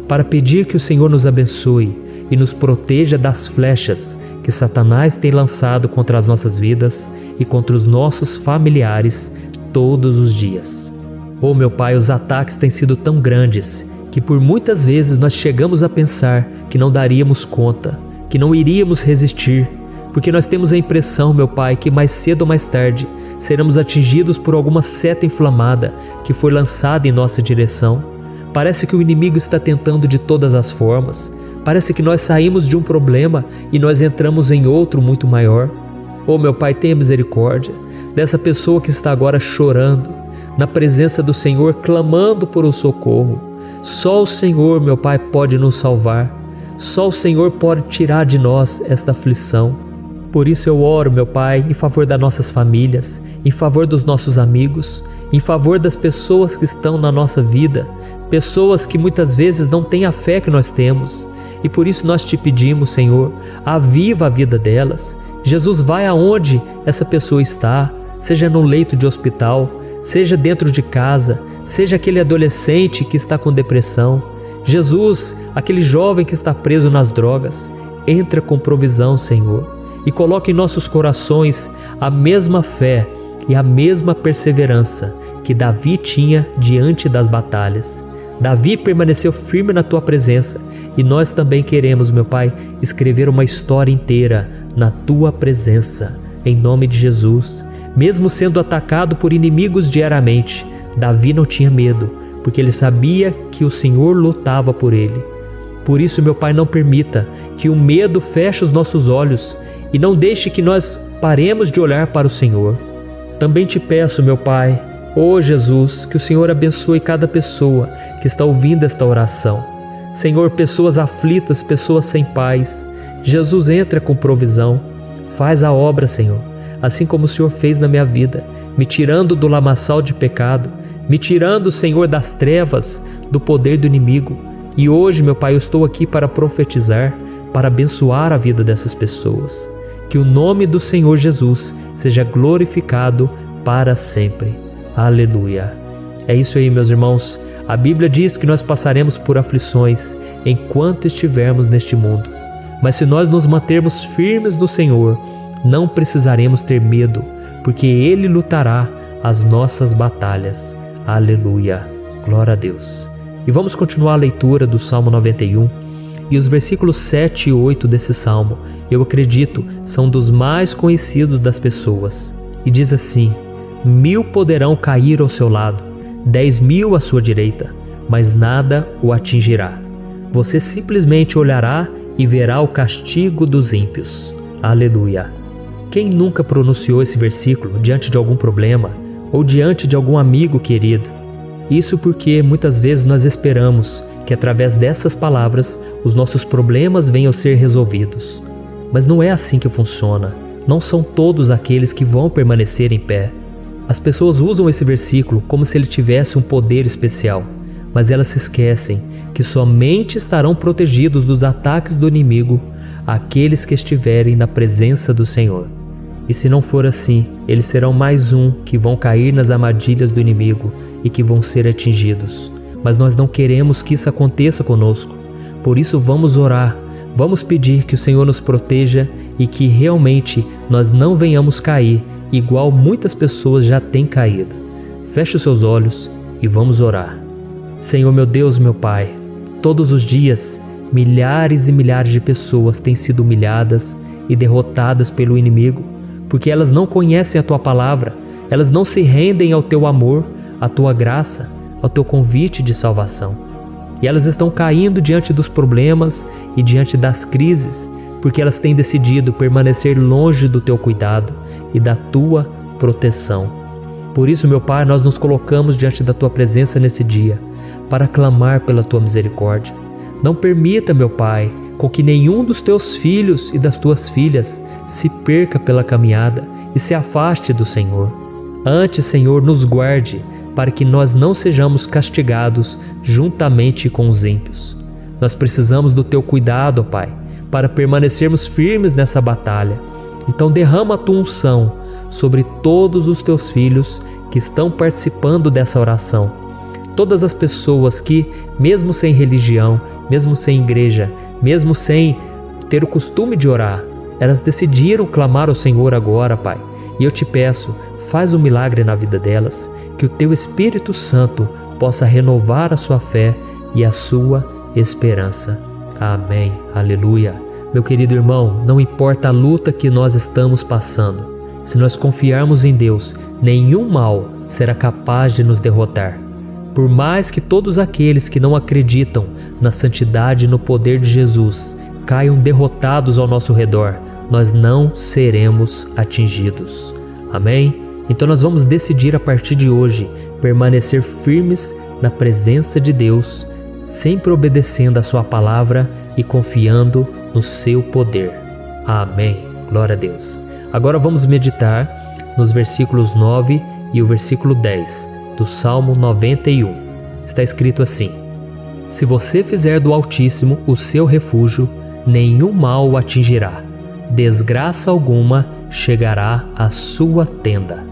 para pedir que o Senhor nos abençoe e nos proteja das flechas que Satanás tem lançado contra as nossas vidas e contra os nossos familiares todos os dias. Oh meu Pai, os ataques têm sido tão grandes que por muitas vezes nós chegamos a pensar que não daríamos conta, que não iríamos resistir, porque nós temos a impressão, meu Pai, que mais cedo ou mais tarde seremos atingidos por alguma seta inflamada que foi lançada em nossa direção. Parece que o inimigo está tentando de todas as formas. Parece que nós saímos de um problema e nós entramos em outro muito maior. Oh meu Pai, tenha misericórdia dessa pessoa que está agora chorando, na presença do Senhor, clamando por um socorro. Só o Senhor, meu Pai, pode nos salvar. Só o Senhor pode tirar de nós esta aflição. Por isso eu oro, meu Pai, em favor das nossas famílias, em favor dos nossos amigos, em favor das pessoas que estão na nossa vida, pessoas que muitas vezes não têm a fé que nós temos. E por isso nós te pedimos, Senhor, aviva a vida delas. Jesus, vai aonde essa pessoa está, seja no leito de hospital, seja dentro de casa, seja aquele adolescente que está com depressão. Jesus, aquele jovem que está preso nas drogas, entra com provisão, Senhor, e coloca em nossos corações a mesma fé e a mesma perseverança que Davi tinha diante das batalhas. Davi permaneceu firme na tua presença e nós também queremos, meu Pai, escrever uma história inteira na tua presença, em nome de Jesus. Mesmo sendo atacado por inimigos diariamente, Davi não tinha medo, porque ele sabia que o Senhor lutava por ele. Por isso, meu Pai, não permita que o medo feche os nossos olhos e não deixe que nós paremos de olhar para o Senhor. Também te peço, meu Pai, ó Jesus, que o Senhor abençoe cada pessoa que está ouvindo esta oração. Senhor, pessoas aflitas, pessoas sem paz. Jesus, entra com provisão. Faz a obra, Senhor, assim como o Senhor fez na minha vida, me tirando do lamaçal de pecado, me tirando, Senhor, das trevas, do poder do inimigo. E hoje, meu Pai, eu estou aqui para profetizar, para abençoar a vida dessas pessoas. Que o nome do Senhor Jesus seja glorificado para sempre. Aleluia. É isso aí, meus irmãos. A Bíblia diz que nós passaremos por aflições enquanto estivermos neste mundo. Mas se nós nos mantermos firmes no Senhor, não precisaremos ter medo, porque Ele lutará as nossas batalhas. Aleluia. Glória a Deus. E vamos continuar a leitura do Salmo 91. E os versículos 7 e 8 desse salmo, eu acredito, são dos mais conhecidos das pessoas. E diz assim: 1000 poderão cair ao seu lado, 10.000 à sua direita, mas nada o atingirá. Você simplesmente olhará e verá o castigo dos ímpios. Aleluia. Quem nunca pronunciou esse versículo diante de algum problema ou diante de algum amigo querido? Isso porque muitas vezes nós esperamos que através dessas palavras os nossos problemas venham a ser resolvidos. Mas não é assim que funciona. Não são todos aqueles que vão permanecer em pé. As pessoas usam esse versículo como se ele tivesse um poder especial, mas elas se esquecem que somente estarão protegidos dos ataques do inimigo aqueles que estiverem na presença do Senhor. E se não for assim, eles serão mais um que vão cair nas armadilhas do inimigo e que vão ser atingidos. Mas nós não queremos que isso aconteça conosco. Por isso vamos orar, vamos pedir que o Senhor nos proteja e que realmente nós não venhamos cair igual muitas pessoas já têm caído. Feche os seus olhos e vamos orar. Senhor, meu Deus, meu Pai, todos os dias milhares e milhares de pessoas têm sido humilhadas e derrotadas pelo inimigo, porque elas não conhecem a Tua palavra, elas não se rendem ao Teu amor, à Tua graça, ao Teu convite de salvação. E elas estão caindo diante dos problemas e diante das crises, porque elas têm decidido permanecer longe do Teu cuidado e da Tua proteção. Por isso, meu Pai, nós nos colocamos diante da Tua presença nesse dia, para clamar pela Tua misericórdia. Não permita, meu Pai, com que nenhum dos Teus filhos e das Tuas filhas se perca pela caminhada e se afaste do Senhor. Antes, Senhor, nos guarde, para que nós não sejamos castigados juntamente com os ímpios. Nós precisamos do Teu cuidado, ó Pai, para permanecermos firmes nessa batalha. Então derrama a Tua unção sobre todos os Teus filhos que estão participando dessa oração. Todas as pessoas que, mesmo sem religião, mesmo sem igreja, mesmo sem ter o costume de orar, elas decidiram clamar ao Senhor agora, Pai. E eu te peço, faz um milagre na vida delas, que o Teu Espírito Santo possa renovar a sua fé e a sua esperança. Amém. Aleluia. Meu querido irmão, não importa a luta que nós estamos passando, se nós confiarmos em Deus, nenhum mal será capaz de nos derrotar. Por mais que todos aqueles que não acreditam na santidade e no poder de Jesus caiam derrotados ao nosso redor, nós não seremos atingidos. Amém? Então nós vamos decidir a partir de hoje permanecer firmes na presença de Deus, sempre obedecendo a Sua palavra e confiando no Seu poder. Amém. Glória a Deus. Agora vamos meditar nos versículos 9 e o versículo 10 do Salmo 91. Está escrito assim: Se você fizer do Altíssimo o seu refúgio, nenhum mal o atingirá, desgraça alguma chegará à sua tenda.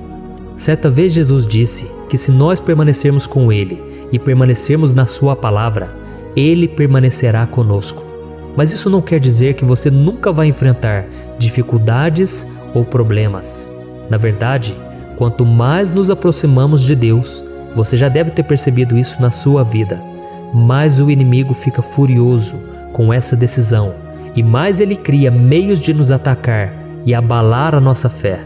Certa vez Jesus disse que se nós permanecermos com Ele e permanecermos na sua palavra, Ele permanecerá conosco. Mas isso não quer dizer que você nunca vai enfrentar dificuldades ou problemas. Na verdade, quanto mais nos aproximamos de Deus, você já deve ter percebido isso na sua vida, mais o inimigo fica furioso com essa decisão e mais ele cria meios de nos atacar e abalar a nossa fé.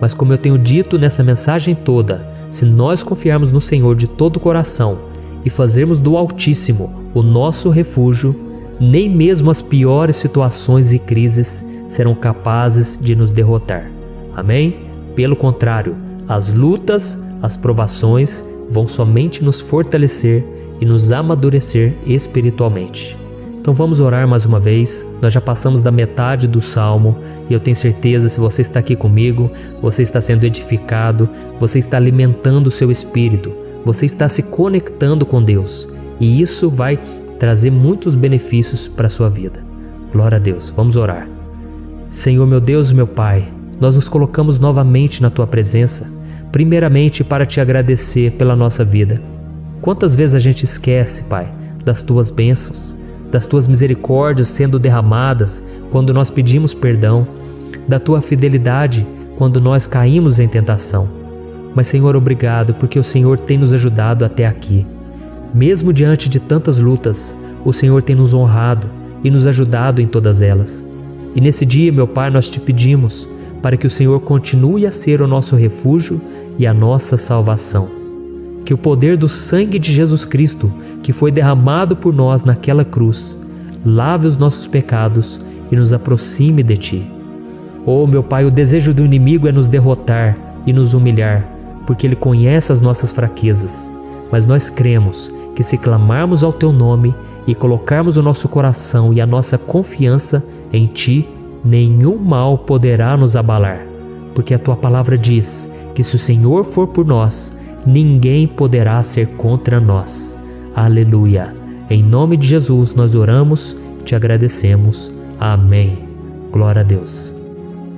Mas como eu tenho dito nessa mensagem toda, se nós confiarmos no Senhor de todo o coração e fazermos do Altíssimo o nosso refúgio, nem mesmo as piores situações e crises serão capazes de nos derrotar. Amém? Pelo contrário, as lutas, as provações vão somente nos fortalecer e nos amadurecer espiritualmente. Então vamos orar mais uma vez. Nós já passamos da metade do Salmo e eu tenho certeza, se você está aqui comigo, você está sendo edificado, você está alimentando o seu espírito, você está se conectando com Deus e isso vai trazer muitos benefícios para a sua vida. Glória a Deus. Vamos orar. Senhor meu Deus e meu Pai, nós nos colocamos novamente na Tua presença, primeiramente para Te agradecer pela nossa vida. Quantas vezes a gente esquece, Pai, das Tuas bênçãos, das Tuas misericórdias sendo derramadas quando nós pedimos perdão, da Tua fidelidade quando nós caímos em tentação. Mas, Senhor, obrigado, porque o Senhor tem nos ajudado até aqui. Mesmo diante de tantas lutas, o Senhor tem nos honrado e nos ajudado em todas elas. E nesse dia, meu Pai, nós Te pedimos para que o Senhor continue a ser o nosso refúgio e a nossa salvação. Que o poder do sangue de Jesus Cristo, que foi derramado por nós naquela cruz, lave os nossos pecados e nos aproxime de Ti. Oh, meu Pai, o desejo do inimigo é nos derrotar e nos humilhar, porque ele conhece as nossas fraquezas. Mas nós cremos que se clamarmos ao Teu nome e colocarmos o nosso coração e a nossa confiança em Ti, nenhum mal poderá nos abalar, porque a Tua palavra diz que se o Senhor for por nós, ninguém poderá ser contra nós. Aleluia! Em nome de Jesus nós oramos, Te agradecemos. Amém. Glória a Deus.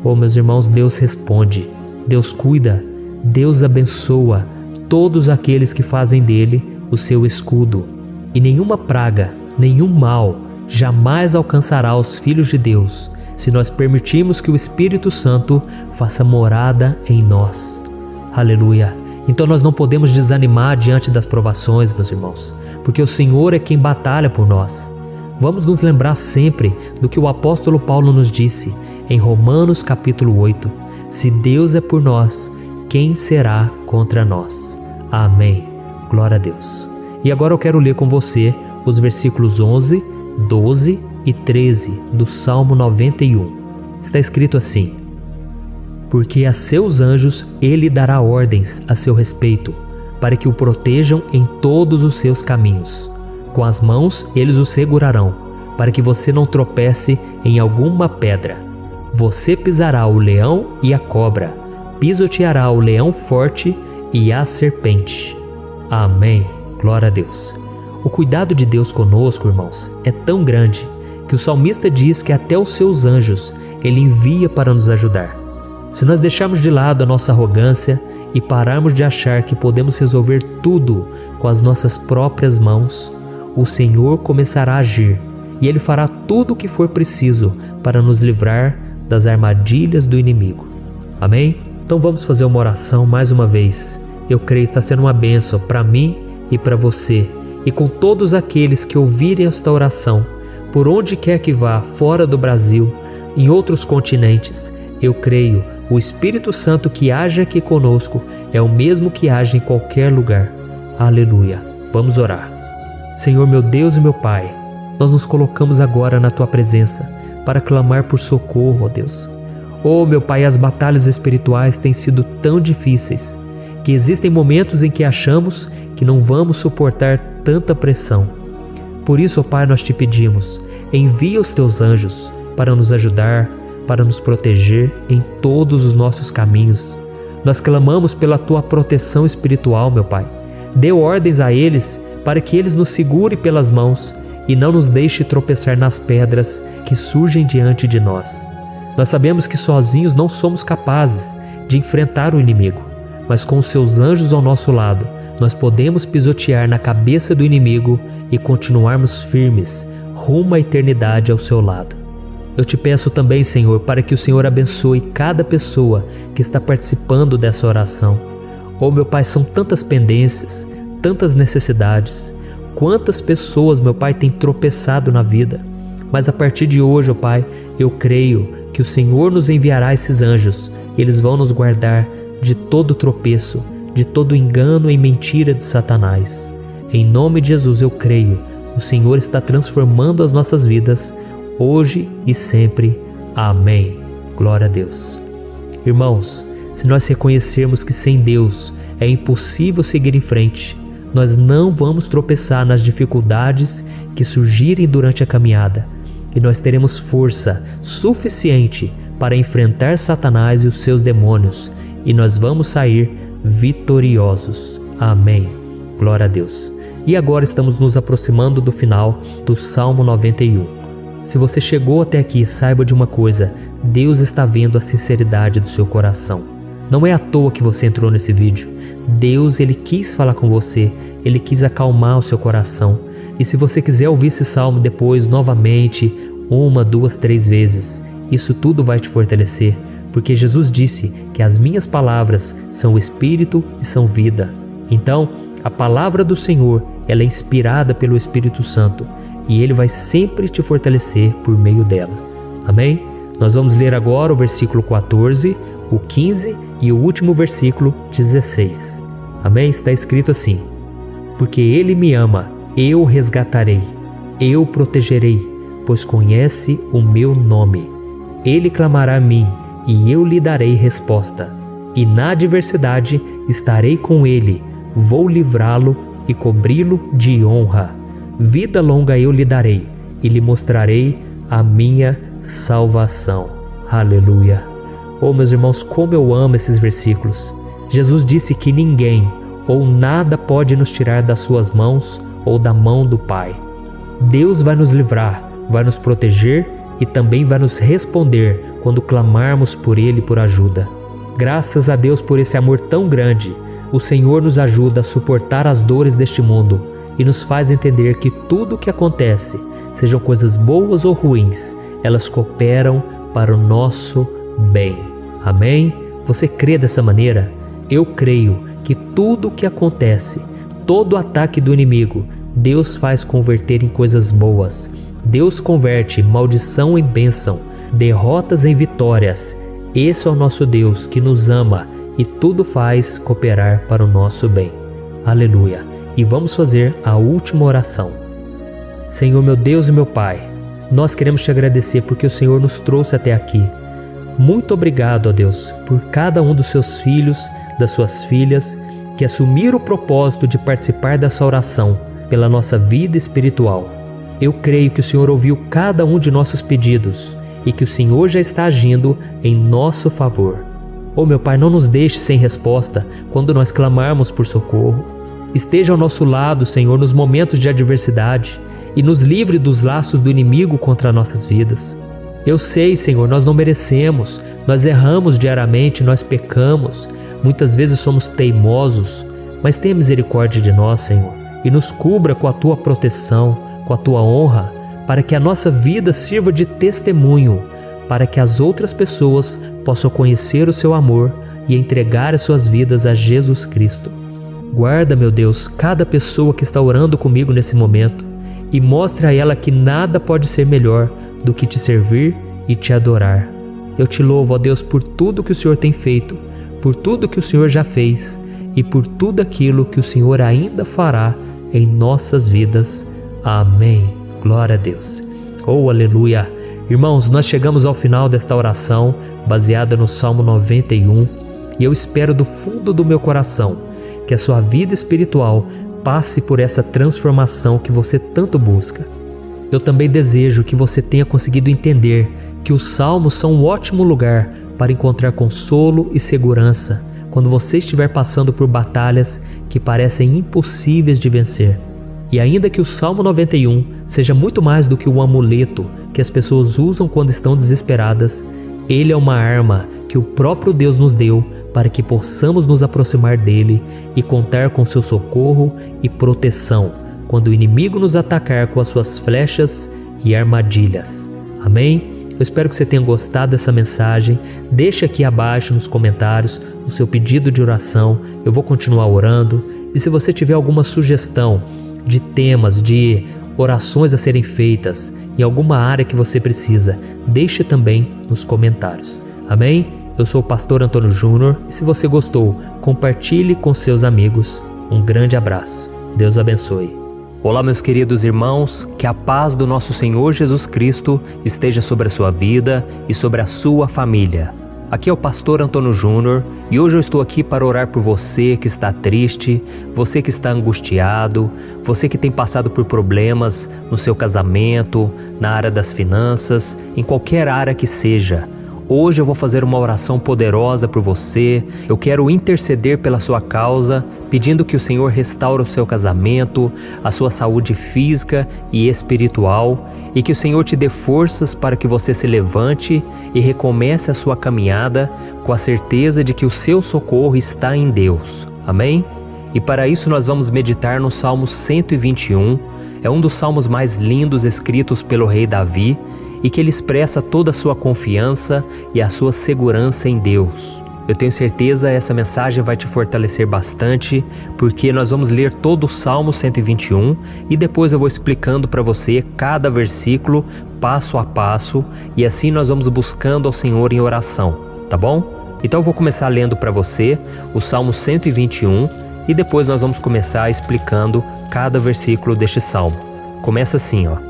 Oh, meus irmãos, Deus responde, Deus cuida, Deus abençoa todos aqueles que fazem dele o seu escudo. E nenhuma praga, nenhum mal jamais alcançará os filhos de Deus, se nós permitirmos que o Espírito Santo faça morada em nós. Aleluia! Então nós não podemos desanimar diante das provações, meus irmãos, porque o Senhor é quem batalha por nós. Vamos nos lembrar sempre do que o apóstolo Paulo nos disse em Romanos capítulo 8. Se Deus é por nós, quem será contra nós? Amém. Glória a Deus. E agora eu quero ler com você os versículos 11, 12 e 13 do Salmo 91. Está escrito assim: Porque a seus anjos ele dará ordens a seu respeito, para que o protejam em todos os seus caminhos. Com as mãos eles o segurarão, para que você não tropece em alguma pedra. Você pisará o leão e a cobra, pisoteará o leão forte e a serpente. Amém. Glória a Deus. O cuidado de Deus conosco, irmãos, é tão grande que o salmista diz que até os seus anjos ele envia para nos ajudar. Se nós deixarmos de lado a nossa arrogância e pararmos de achar que podemos resolver tudo com as nossas próprias mãos, o Senhor começará a agir e Ele fará tudo o que for preciso para nos livrar das armadilhas do inimigo. Amém? Então vamos fazer uma oração mais uma vez. Eu creio que está sendo uma bênção para mim e para você, e com todos aqueles que ouvirem esta oração, por onde quer que vá, fora do Brasil, em outros continentes. Eu creio, o Espírito Santo que age aqui conosco é o mesmo que age em qualquer lugar. Aleluia. Vamos orar. Senhor meu Deus e meu Pai, nós nos colocamos agora na Tua presença para clamar por socorro, ó Deus. Oh, meu Pai, as batalhas espirituais têm sido tão difíceis que existem momentos em que achamos que não vamos suportar tanta pressão. Por isso, ó Pai, nós Te pedimos, envia os Teus anjos para nos ajudar, para nos proteger em todos os nossos caminhos. Nós clamamos pela Tua proteção espiritual, meu Pai, Dê ordens a eles para que eles nos segurem pelas mãos e não nos deixe tropeçar nas pedras que surgem diante de nós. Nós sabemos que sozinhos não somos capazes de enfrentar o inimigo, mas com os seus anjos ao nosso lado, nós podemos pisotear na cabeça do inimigo e continuarmos firmes rumo à eternidade ao seu lado. Eu te peço também, Senhor, para que o Senhor abençoe cada pessoa que está participando dessa oração. Oh, meu Pai, são tantas pendências, tantas necessidades. Quantas pessoas, meu Pai, têm tropeçado na vida. Mas a partir de hoje, ó Pai, eu creio que o Senhor nos enviará esses anjos. Eles vão nos guardar de todo tropeço, de todo engano e mentira de Satanás. Em nome de Jesus eu creio. O Senhor está transformando as nossas vidas, hoje e sempre. Amém. Glória a Deus. Irmãos, se nós reconhecermos que sem Deus é impossível seguir em frente, nós não vamos tropeçar nas dificuldades que surgirem durante a caminhada, e nós teremos força suficiente para enfrentar Satanás e os seus demônios, e nós vamos sair vitoriosos. Amém. Glória a Deus. E agora estamos nos aproximando do final do Salmo 91. Se você chegou até aqui, saiba de uma coisa: Deus está vendo a sinceridade do seu coração. Não é à toa que você entrou nesse vídeo. Deus, Ele quis falar com você, Ele quis acalmar o seu coração. E se você quiser ouvir esse salmo depois, novamente, 1, 2, 3 vezes, isso tudo vai te fortalecer, porque Jesus disse que as minhas palavras são espírito e são vida. Então, a palavra do Senhor, ela é inspirada pelo Espírito Santo, e Ele vai sempre te fortalecer por meio dela. Amém? Nós vamos ler agora o versículo 14, o 15 e o último versículo 16. Amém? Está escrito assim: porque Ele me ama, eu o resgatarei, eu o protegerei, pois conhece o meu nome. Ele clamará a mim, e eu lhe darei resposta. E na adversidade estarei com ele, vou livrá-lo e cobri-lo de honra. Vida longa eu lhe darei, e lhe mostrarei a minha salvação. Aleluia. Oh, meus irmãos, como eu amo esses versículos. Jesus disse que ninguém ou nada pode nos tirar das suas mãos ou da mão do Pai. Deus vai nos livrar, vai nos proteger e também vai nos responder quando clamarmos por Ele por ajuda. Graças a Deus por esse amor tão grande, o Senhor nos ajuda a suportar as dores deste mundo e nos faz entender que tudo o que acontece, sejam coisas boas ou ruins, elas cooperam para o nosso bem. Amém? Você crê dessa maneira? Eu creio que tudo o que acontece, todo ataque do inimigo, Deus faz converter em coisas boas. Deus converte maldição em bênção, derrotas em vitórias. Esse é o nosso Deus que nos ama e tudo faz cooperar para o nosso bem. Aleluia! E vamos fazer a última oração. Senhor, meu Deus e meu Pai, nós queremos te agradecer porque o Senhor nos trouxe até aqui. Muito obrigado, ó Deus, por cada um dos seus filhos, das suas filhas, que assumiram o propósito de participar dessa oração pela nossa vida espiritual. Eu creio que o Senhor ouviu cada um de nossos pedidos e que o Senhor já está agindo em nosso favor. Oh, meu Pai, não nos deixe sem resposta quando nós clamarmos por socorro. Esteja ao nosso lado, Senhor, nos momentos de adversidade e nos livre dos laços do inimigo contra nossas vidas. Eu sei, Senhor, nós não merecemos, nós erramos diariamente, nós pecamos, muitas vezes somos teimosos, mas tenha misericórdia de nós, Senhor, e nos cubra com a Tua proteção, com a Tua honra, para que a nossa vida sirva de testemunho, para que as outras pessoas possam conhecer o Seu amor e entregar as suas vidas a Jesus Cristo. Guarda, meu Deus, cada pessoa que está orando comigo nesse momento e mostre a ela que nada pode ser melhor do que te servir e te adorar. Eu te louvo, ó Deus, por tudo que o Senhor tem feito, por tudo que o Senhor já fez e por tudo aquilo que o Senhor ainda fará em nossas vidas. Amém. Glória a Deus. Oh, aleluia. Irmãos, nós chegamos ao final desta oração baseada no Salmo 91 e eu espero do fundo do meu coração que a sua vida espiritual passe por essa transformação que você tanto busca. Eu também desejo que você tenha conseguido entender que os salmos são um ótimo lugar para encontrar consolo e segurança, quando você estiver passando por batalhas que parecem impossíveis de vencer. E ainda que o Salmo 91 seja muito mais do que um amuleto que as pessoas usam quando estão desesperadas, ele é uma arma que o próprio Deus nos deu para que possamos nos aproximar dele e contar com seu socorro e proteção quando o inimigo nos atacar com as suas flechas e armadilhas. Amém? Eu espero que você tenha gostado dessa mensagem. Deixe aqui abaixo nos comentários o seu pedido de oração. Eu vou continuar orando. E se você tiver alguma sugestão de temas, de orações a serem feitas em alguma área que você precisa, deixe também nos comentários. Amém? Eu sou o pastor Antônio Júnior e se você gostou, compartilhe com seus amigos. Um grande abraço. Deus abençoe. Olá, meus queridos irmãos, que a paz do nosso Senhor Jesus Cristo esteja sobre a sua vida e sobre a sua família. Aqui é o pastor Antônio Júnior e hoje eu estou aqui para orar por você que está triste, você que está angustiado, você que tem passado por problemas no seu casamento, na área das finanças, em qualquer área que seja. Hoje eu vou fazer uma oração poderosa por você. Eu quero interceder pela sua causa, pedindo que o Senhor restaure o seu casamento, a sua saúde física e espiritual, e que o Senhor te dê forças para que você se levante e recomece a sua caminhada com a certeza de que o seu socorro está em Deus. Amém? E para isso nós vamos meditar no Salmo 121. É um dos salmos mais lindos escritos pelo rei Davi, e que ele expressa toda a sua confiança e a sua segurança em Deus. Eu tenho certeza essa mensagem vai te fortalecer bastante, porque nós vamos ler todo o Salmo 121 e depois eu vou explicando para você cada versículo, passo a passo, e assim nós vamos buscando ao Senhor em oração, tá bom? Então eu vou começar lendo para você o Salmo 121 e depois nós vamos começar explicando cada versículo deste salmo. Começa assim, ó.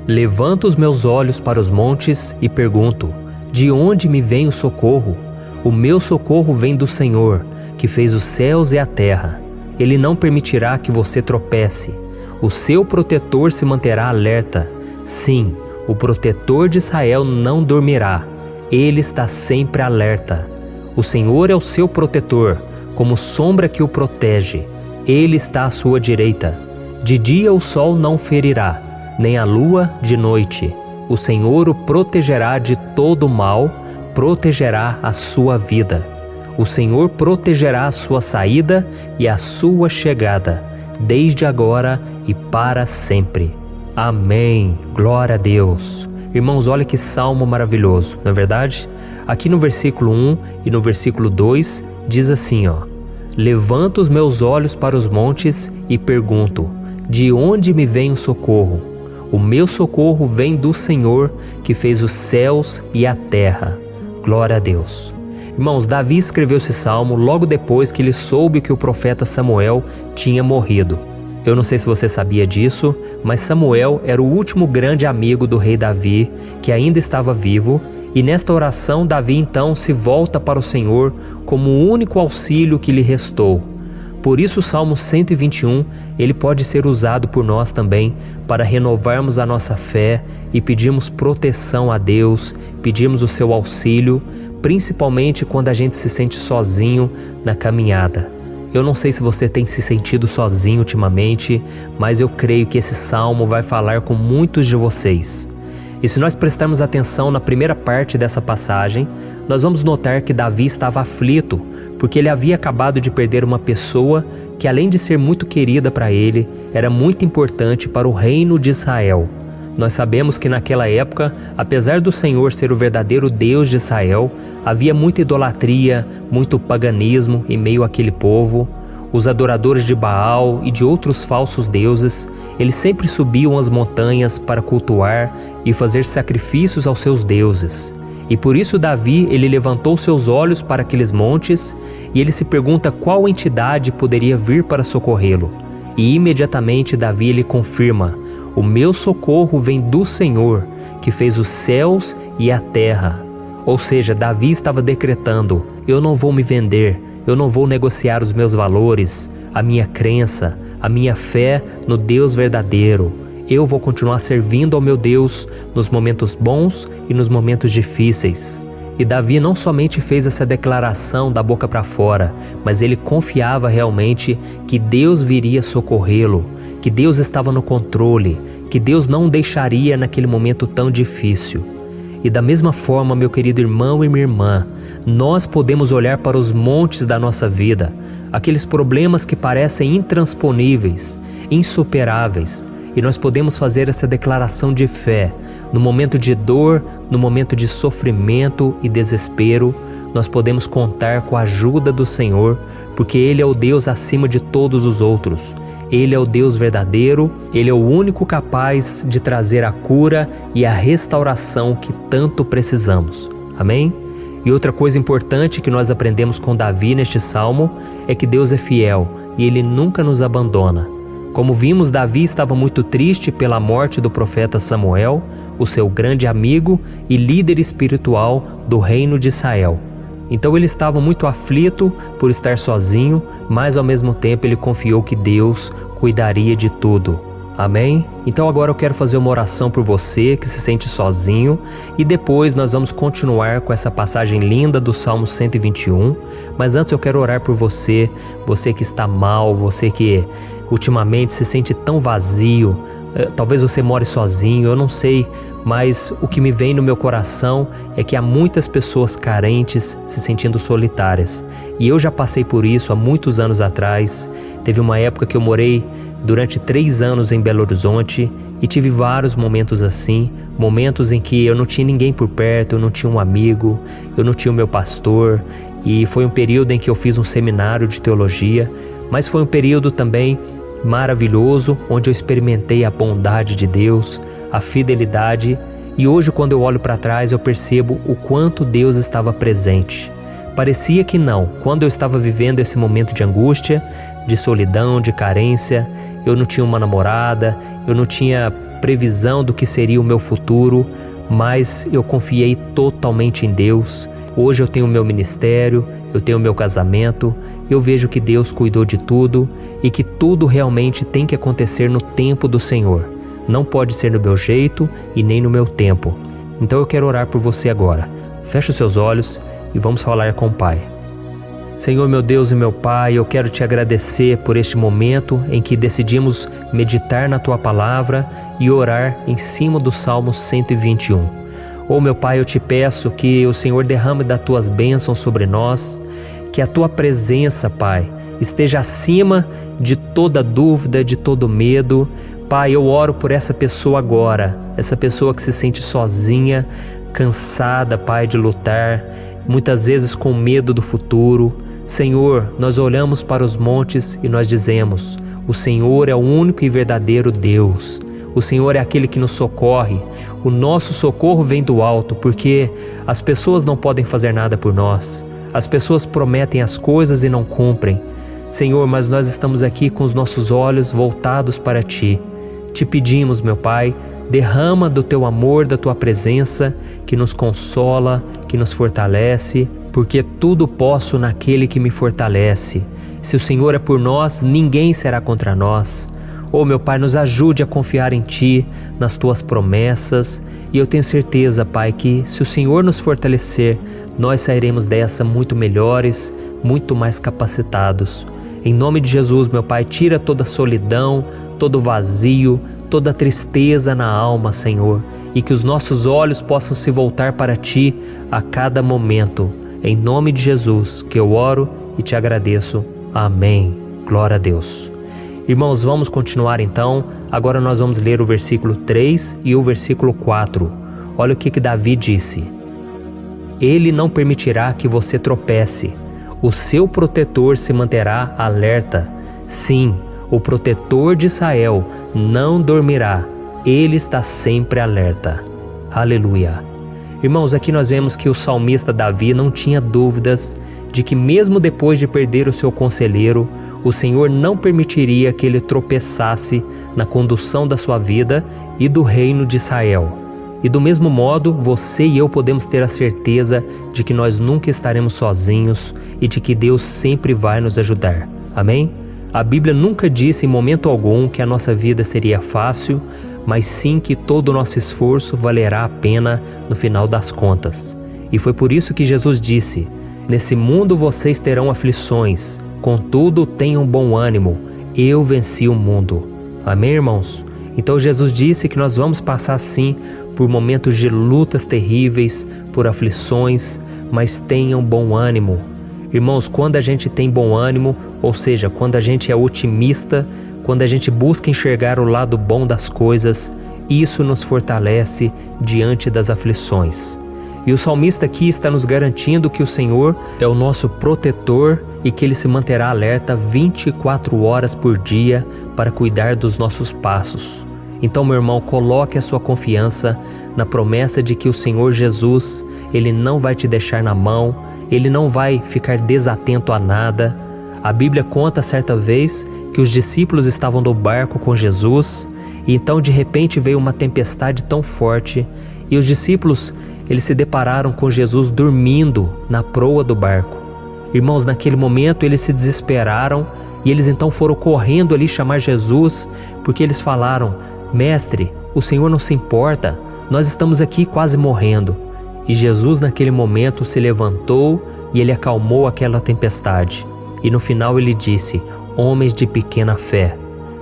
Levanto os meus olhos para os montes e pergunto: de onde me vem o socorro? O meu socorro vem do Senhor, que fez os céus e a terra. Ele não permitirá que você tropece. O seu protetor se manterá alerta. Sim, o protetor de Israel não dormirá. Ele está sempre alerta. O Senhor é o seu protetor, como sombra que o protege. Ele está à sua direita. De dia o sol não ferirá, nem a lua de noite. O Senhor o protegerá de todo mal, protegerá a sua vida. O Senhor protegerá a sua saída e a sua chegada, desde agora e para sempre. Amém. Glória a Deus. Irmãos, olha que salmo maravilhoso, não é verdade? Aqui no versículo 1 e no versículo 2 diz assim, ó: Levanto os meus olhos para os montes e pergunto: de onde me vem o socorro? O meu socorro vem do Senhor, que fez os céus e a terra. Glória a Deus. Irmãos, Davi escreveu esse salmo logo depois que ele soube que o profeta Samuel tinha morrido. Eu não sei se você sabia disso, mas Samuel era o último grande amigo do rei Davi, que ainda estava vivo, e nesta oração Davi então se volta para o Senhor como o único auxílio que lhe restou. Por isso o Salmo 121, ele pode ser usado por nós também para renovarmos a nossa fé e pedirmos proteção a Deus, pedirmos o seu auxílio, principalmente quando a gente se sente sozinho na caminhada. Eu não sei se você tem se sentido sozinho ultimamente, mas eu creio que esse salmo vai falar com muitos de vocês. E se nós prestarmos atenção na primeira parte dessa passagem, nós vamos notar que Davi estava aflito, porque ele havia acabado de perder uma pessoa que, além de ser muito querida para ele, era muito importante para o reino de Israel. Nós sabemos que naquela época, apesar do Senhor ser o verdadeiro Deus de Israel, havia muita idolatria, muito paganismo em meio àquele povo. Os adoradores de Baal e de outros falsos deuses, eles sempre subiam as montanhas para cultuar e fazer sacrifícios aos seus deuses. E por isso Davi, ele levantou seus olhos para aqueles montes e ele se pergunta qual entidade poderia vir para socorrê-lo. E imediatamente Davi, ele confirma: o meu socorro vem do Senhor, que fez os céus e a terra. Ou seja, Davi estava decretando: eu não vou me vender, eu não vou negociar os meus valores, a minha crença, a minha fé no Deus verdadeiro. Eu vou continuar servindo ao meu Deus nos momentos bons e nos momentos difíceis. E Davi não somente fez essa declaração da boca para fora, mas ele confiava realmente que Deus viria socorrê-lo, que Deus estava no controle, que Deus não o deixaria naquele momento tão difícil. E da mesma forma, meu querido irmão e minha irmã, nós podemos olhar para os montes da nossa vida, aqueles problemas que parecem intransponíveis, insuperáveis, e nós podemos fazer essa declaração de fé. No momento de dor, no momento de sofrimento e desespero, nós podemos contar com a ajuda do Senhor, porque Ele é o Deus acima de todos os outros. Ele é o Deus verdadeiro, Ele é o único capaz de trazer a cura e a restauração que tanto precisamos. Amém? E outra coisa importante que nós aprendemos com Davi neste salmo é que Deus é fiel e Ele nunca nos abandona. Como vimos, Davi estava muito triste pela morte do profeta Samuel, o seu grande amigo e líder espiritual do reino de Israel. Então ele estava muito aflito por estar sozinho, mas ao mesmo tempo ele confiou que Deus cuidaria de tudo. Amém? Então agora eu quero fazer uma oração por você que se sente sozinho e depois nós vamos continuar com essa passagem linda do Salmo 121. Mas antes eu quero orar por você, você que está mal, você que ultimamente se sente tão vazio, talvez você more sozinho, eu não sei, mas o que me vem no meu coração é que há muitas pessoas carentes se sentindo solitárias. E eu já passei por isso há muitos anos atrás. Teve uma época que eu morei durante 3 anos em Belo Horizonte e tive vários momentos assim, momentos em que eu não tinha ninguém por perto, eu não tinha um amigo, eu não tinha o meu pastor, e foi um período em que eu fiz um seminário de teologia, mas foi um período também maravilhoso, onde eu experimentei a bondade de Deus, a fidelidade, e hoje quando eu olho para trás eu percebo o quanto Deus estava presente. Parecia que não, quando eu estava vivendo esse momento de angústia, de solidão, de carência, eu não tinha uma namorada, eu não tinha previsão do que seria o meu futuro, mas eu confiei totalmente em Deus. Hoje eu tenho o meu ministério, eu tenho o meu casamento, eu vejo que Deus cuidou de tudo e que tudo realmente tem que acontecer no tempo do Senhor. Não pode ser no meu jeito e nem no meu tempo. Então eu quero orar por você agora. Feche os seus olhos e vamos falar com o Pai. Senhor, meu Deus e meu Pai, eu quero te agradecer por este momento em que decidimos meditar na Tua Palavra e orar em cima do Salmo 121. Oh, meu Pai, eu te peço que o Senhor derrame das Tuas bênçãos sobre nós, que a Tua presença, Pai, esteja acima de toda dúvida, de todo medo. Pai, eu oro por essa pessoa agora, essa pessoa que se sente sozinha, cansada, Pai, de lutar, muitas vezes com medo do futuro. Senhor, nós olhamos para os montes e nós dizemos: o Senhor é o único e verdadeiro Deus. O Senhor é aquele que nos socorre. O nosso socorro vem do alto, porque as pessoas não podem fazer nada por nós. As pessoas prometem as coisas e não cumprem. Senhor, mas nós estamos aqui com os nossos olhos voltados para Ti. Te pedimos, meu Pai, derrama do Teu amor, da Tua presença, que nos consola, que nos fortalece, porque tudo posso naquele que me fortalece. Se o Senhor é por nós, ninguém será contra nós. Oh, meu Pai, nos ajude a confiar em Ti, nas Tuas promessas, e eu tenho certeza, Pai, que se o Senhor nos fortalecer, nós sairemos dessa muito melhores, muito mais capacitados. Em nome de Jesus, meu Pai, tira toda a solidão, todo vazio, toda a tristeza na alma, Senhor, e que os nossos olhos possam se voltar para Ti a cada momento. Em nome de Jesus que eu oro e te agradeço. Amém. Glória a Deus. Irmãos, vamos continuar então. Agora nós vamos ler o versículo 3 e o versículo 4. Olha o que Davi disse: Ele não permitirá que você tropece. O seu protetor se manterá alerta. Sim, o protetor de Israel não dormirá. Ele está sempre alerta. Aleluia. Irmãos, aqui nós vemos que o salmista Davi não tinha dúvidas de que mesmo depois de perder o seu conselheiro, o Senhor não permitiria que ele tropeçasse na condução da sua vida e do reino de Israel. E do mesmo modo, você e eu podemos ter a certeza de que nós nunca estaremos sozinhos e de que Deus sempre vai nos ajudar. Amém? A Bíblia nunca disse em momento algum que a nossa vida seria fácil, mas sim que todo o nosso esforço valerá a pena no final das contas. E foi por isso que Jesus disse: nesse mundo vocês terão aflições, contudo tenham bom ânimo, eu venci o mundo. Amém, irmãos? Então Jesus disse que nós vamos passar sim por momentos de lutas terríveis, por aflições, mas tenham bom ânimo. Irmãos, quando a gente tem bom ânimo, ou seja, quando a gente é otimista, quando a gente busca enxergar o lado bom das coisas, isso nos fortalece diante das aflições. E o salmista aqui está nos garantindo que o Senhor é o nosso protetor e que Ele se manterá alerta 24 horas por dia para cuidar dos nossos passos. Então, meu irmão, coloque a sua confiança na promessa de que o Senhor Jesus, Ele não vai te deixar na mão, Ele não vai ficar desatento a nada. A Bíblia conta certa vez que os discípulos estavam no barco com Jesus e então de repente veio uma tempestade tão forte e os discípulos eles se depararam com Jesus dormindo na proa do barco. Irmãos, naquele momento eles se desesperaram e eles então foram correndo ali chamar Jesus, porque eles falaram: Mestre, o Senhor não se importa, nós estamos aqui quase morrendo. E Jesus naquele momento se levantou e Ele acalmou aquela tempestade. E no final Ele disse: homens de pequena fé.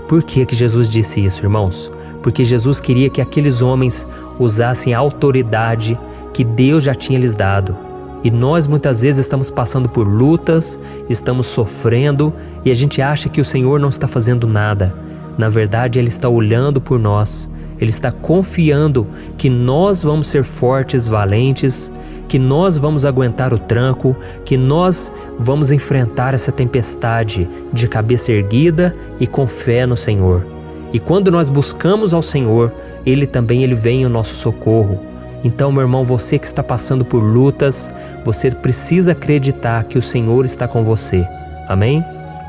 Por que Jesus disse isso, irmãos? Porque Jesus queria que aqueles homens usassem a autoridade que Deus já tinha lhes dado. E nós muitas vezes estamos passando por lutas, estamos sofrendo e a gente acha que o Senhor não está fazendo nada. Na verdade, Ele está olhando por nós, Ele está confiando que nós vamos ser fortes, valentes, que nós vamos aguentar o tranco, que nós vamos enfrentar essa tempestade de cabeça erguida e com fé no Senhor. E quando nós buscamos ao Senhor, Ele vem ao nosso socorro. Então, meu irmão, você que está passando por lutas, você precisa acreditar que o Senhor está com você. Amém?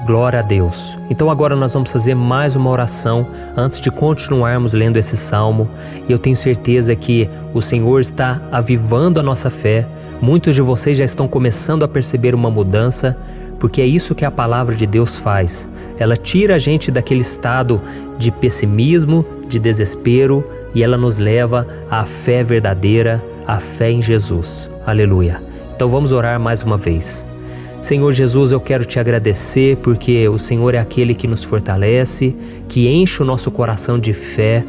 Glória a Deus. Então agora nós vamos fazer mais uma oração antes de continuarmos lendo esse salmo. E eu tenho certeza que o Senhor está avivando a nossa fé. Muitos de vocês já estão começando a perceber uma mudança, porque é isso que a palavra de Deus faz. Ela tira a gente daquele estado de pessimismo, de desespero, e ela nos leva à fé verdadeira, à fé em Jesus. Aleluia. Então vamos orar mais uma vez. Senhor Jesus, eu quero te agradecer porque o Senhor é aquele que nos fortalece, que enche o nosso coração de fé.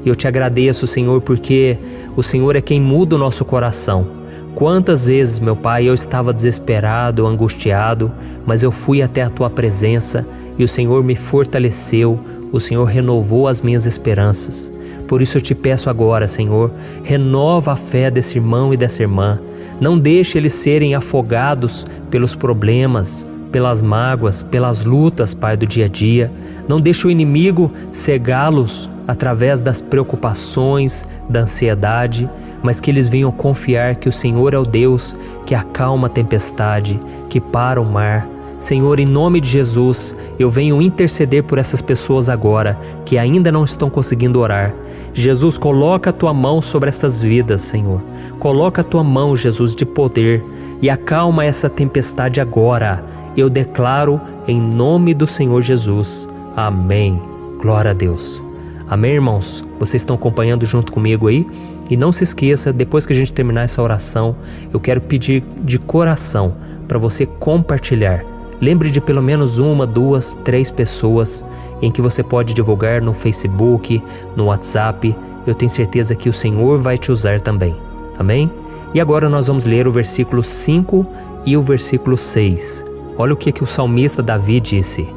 E eu te agradeço, Senhor, porque o Senhor é quem muda o nosso coração. Quantas vezes, meu Pai, eu estava desesperado, angustiado, mas eu fui até a Tua presença e o Senhor me fortaleceu, o Senhor renovou as minhas esperanças. Por isso eu te peço agora, Senhor, renova a fé desse irmão e dessa irmã. Não deixe eles serem afogados pelos problemas, pelas mágoas, pelas lutas, Pai, do dia a dia. Não deixe o inimigo cegá-los através das preocupações, da ansiedade, mas que eles venham confiar que o Senhor é o Deus que acalma a tempestade, que para o mar. Senhor, em nome de Jesus, eu venho interceder por essas pessoas agora que ainda não estão conseguindo orar. Jesus, coloca a Tua mão sobre essas vidas, Senhor. Coloca a Tua mão, Jesus, de poder e acalma essa tempestade agora. Eu declaro em nome do Senhor Jesus. Amém. Glória a Deus. Amém, irmãos? Vocês estão acompanhando junto comigo aí? E não se esqueça, depois que a gente terminar essa oração, eu quero pedir de coração para você compartilhar. Lembre de pelo menos 1, 2, 3 pessoas em que você pode divulgar no Facebook, no WhatsApp. Eu tenho certeza que o Senhor vai te usar também. Amém? E agora nós vamos ler o versículo 5 e o versículo 6. Olha o que o salmista Davi disse.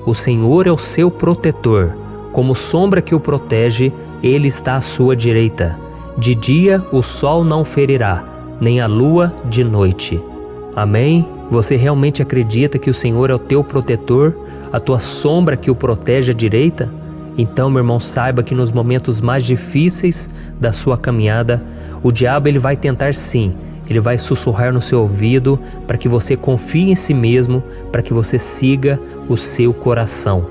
O Senhor é o seu protetor, como sombra que o protege, Ele está à sua direita. De dia o sol não ferirá, nem a lua de noite. Amém? Você realmente acredita que o Senhor é o teu protetor, a tua sombra que o protege à direita? Então, meu irmão, saiba que nos momentos mais difíceis da sua caminhada, o diabo ele vai tentar sim, ele vai sussurrar no seu ouvido para que você confie em si mesmo, para que você siga o seu coração.